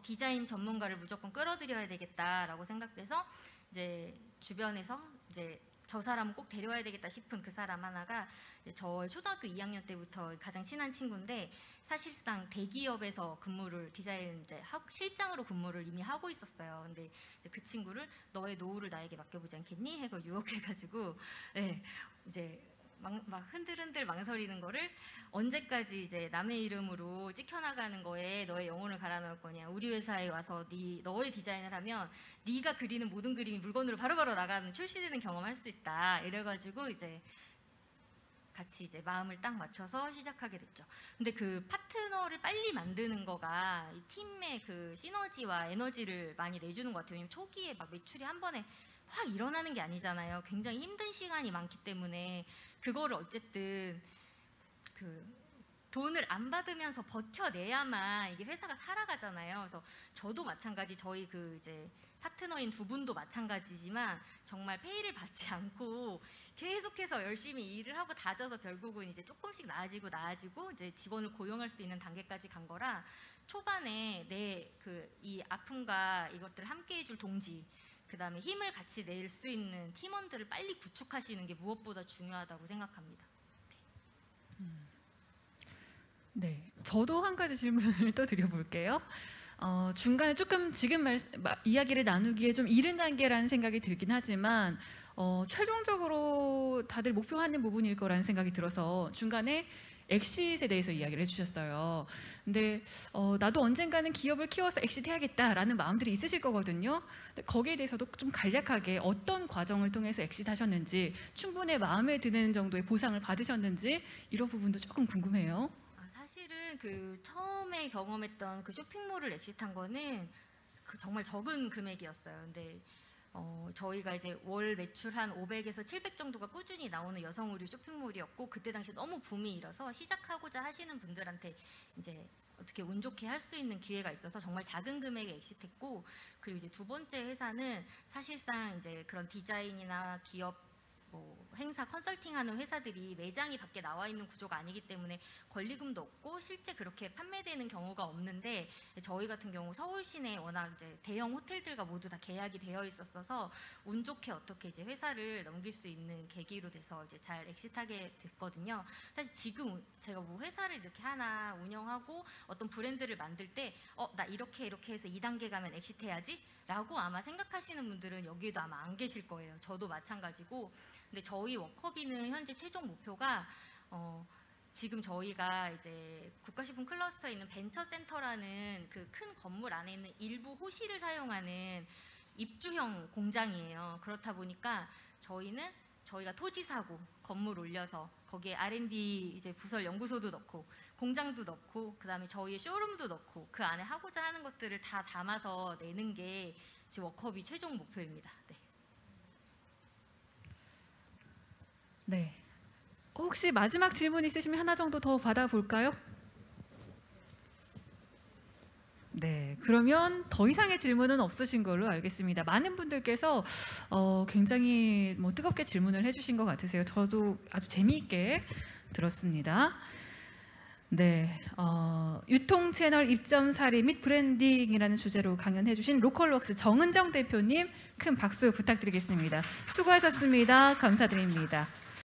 디자인 전문가를 무조건 끌어들여야 되겠다라고 생각돼서 이제 주변에서 이제 저 사람은 꼭 데려와야 되겠다 싶은 그 사람 하나가 저의 초등학교 2학년 때부터 가장 친한 친구인데 사실상 대기업에서 근무를 디자인 이제 실장으로 근무를 이미 하고 있었어요. 근데 이제 그 친구를 너의 노후를 나에게 맡겨보지 않겠니? 해서 유혹해가지고 네, 이제 막 흔들흔들 망설이는 거를 언제까지 이제 남의 이름으로 찍혀나가는 거에 너의 영혼을 갈아넣을 거냐. 우리 회사에 와서 너의 디자인을 하면 네가 그리는 모든 그림이 물건으로 바로바로 나가는 출시되는 경험을 할 수 있다. 이래가지고 이제 같이 이제 마음을 딱 맞춰서 시작하게 됐죠. 근데 그 파트너를 빨리 만드는 거가 이 팀의 그 시너지와 에너지를 많이 내주는 것 같아요. 왜냐면 초기에 막 매출이 한 번에 확 일어나는 게 아니잖아요. 굉장히 힘든 시간이 많기 때문에 그거를 어쨌든 그 돈을 안 받으면서 버텨내야만 이게 회사가 살아가잖아요. 그래서 저도 마찬가지, 저희 그 이제 파트너인 두 분도 마찬가지지만 정말 페이를 받지 않고 계속해서 열심히 일을 하고 다져서 결국은 이제 조금씩 나아지고 이제 직원을 고용할 수 있는 단계까지 간 거라 초반에 내 그 이 아픔과 이것들을 함께 해줄 동지, 그 다음에 힘을 같이 낼 수 있는 팀원들을 빨리 구축하시는 게 무엇보다 중요하다고 생각합니다. 네, 저도 한 가지 질문을 또 드려볼게요. 중간에 조금 지금 이야기를 나누기에 좀 이른 단계라는 생각이 들긴 하지만 최종적으로 다들 목표하는 부분일 거라는 생각이 들어서 중간에 엑싯에 대해서 이야기를 해주셨어요. 근데 나도 언젠가는 기업을 키워서 엑싯해야겠다라는 마음들이 있으실 거거든요. 근데 거기에 대해서도 좀 간략하게 어떤 과정을 통해서 엑싯하셨는지, 충분히 마음에 드는 정도의 보상을 받으셨는지 이런 부분도 조금 궁금해요. 사실은 그 처음에 경험했던 그 쇼핑몰을 엑싯한 거는 그 정말 적은 금액이었어요. 근데 저희가 이제 월 매출 한 500에서 700 정도가 꾸준히 나오는 여성 의류 쇼핑몰이었고 그때 당시 너무 붐이 일어서 시작하고자 하시는 분들한테 이제 어떻게 운 좋게 할 수 있는 기회가 있어서 정말 작은 금액에 엑싯했고, 그리고 이제 두 번째 회사는 사실상 이제 그런 디자인이나 기업 뭐 행사 컨설팅하는 회사들이 매장이 밖에 나와 있는 구조가 아니기 때문에 권리금도 없고 실제 그렇게 판매되는 경우가 없는데, 저희 같은 경우 서울 시내 워낙 이제 대형 호텔들과 모두 다 계약이 되어 있었어서 운 좋게 어떻게 이제 회사를 넘길 수 있는 계기로 돼서 이제 잘 엑싯하게 됐거든요. 사실 지금 제가 뭐 회사를 이렇게 하나 운영하고 어떤 브랜드를 만들 때 나 이렇게 해서 2단계 가면 엑싯해야지 라고 아마 생각하시는 분들은 여기에도 아마 안 계실 거예요. 저도 마찬가지고. 근데 저희 워커비는 현재 최종 목표가 지금 저희가 이제 국가식품 클러스터에 있는 벤처센터라는 그 큰 건물 안에 있는 일부 호실을 사용하는 입주형 공장이에요. 그렇다 보니까 저희가 토지 사고 건물 올려서 거기에 R&D 이제 부설 연구소도 넣고 공장도 넣고 그다음에 저희의 쇼룸도 넣고 그 안에 하고자 하는 것들을 다 담아서 내는 게 지금 워커비 최종 목표입니다. 네. 네. 혹시 마지막 질문 있으시면 하나 정도 더 받아볼까요? 네, 그러면 더 이상의 질문은 없으신 걸로 알겠습니다. 많은 분들께서 굉장히 뜨겁게 질문을 해주신 것 같으세요. 저도 아주 재미있게 들었습니다. 네, 유통 채널 입점 사례 및 브랜딩이라는 주제로 강연해주신 로컬웍스 정은정 대표님 큰 박수 부탁드리겠습니다. 수고하셨습니다. 감사드립니다.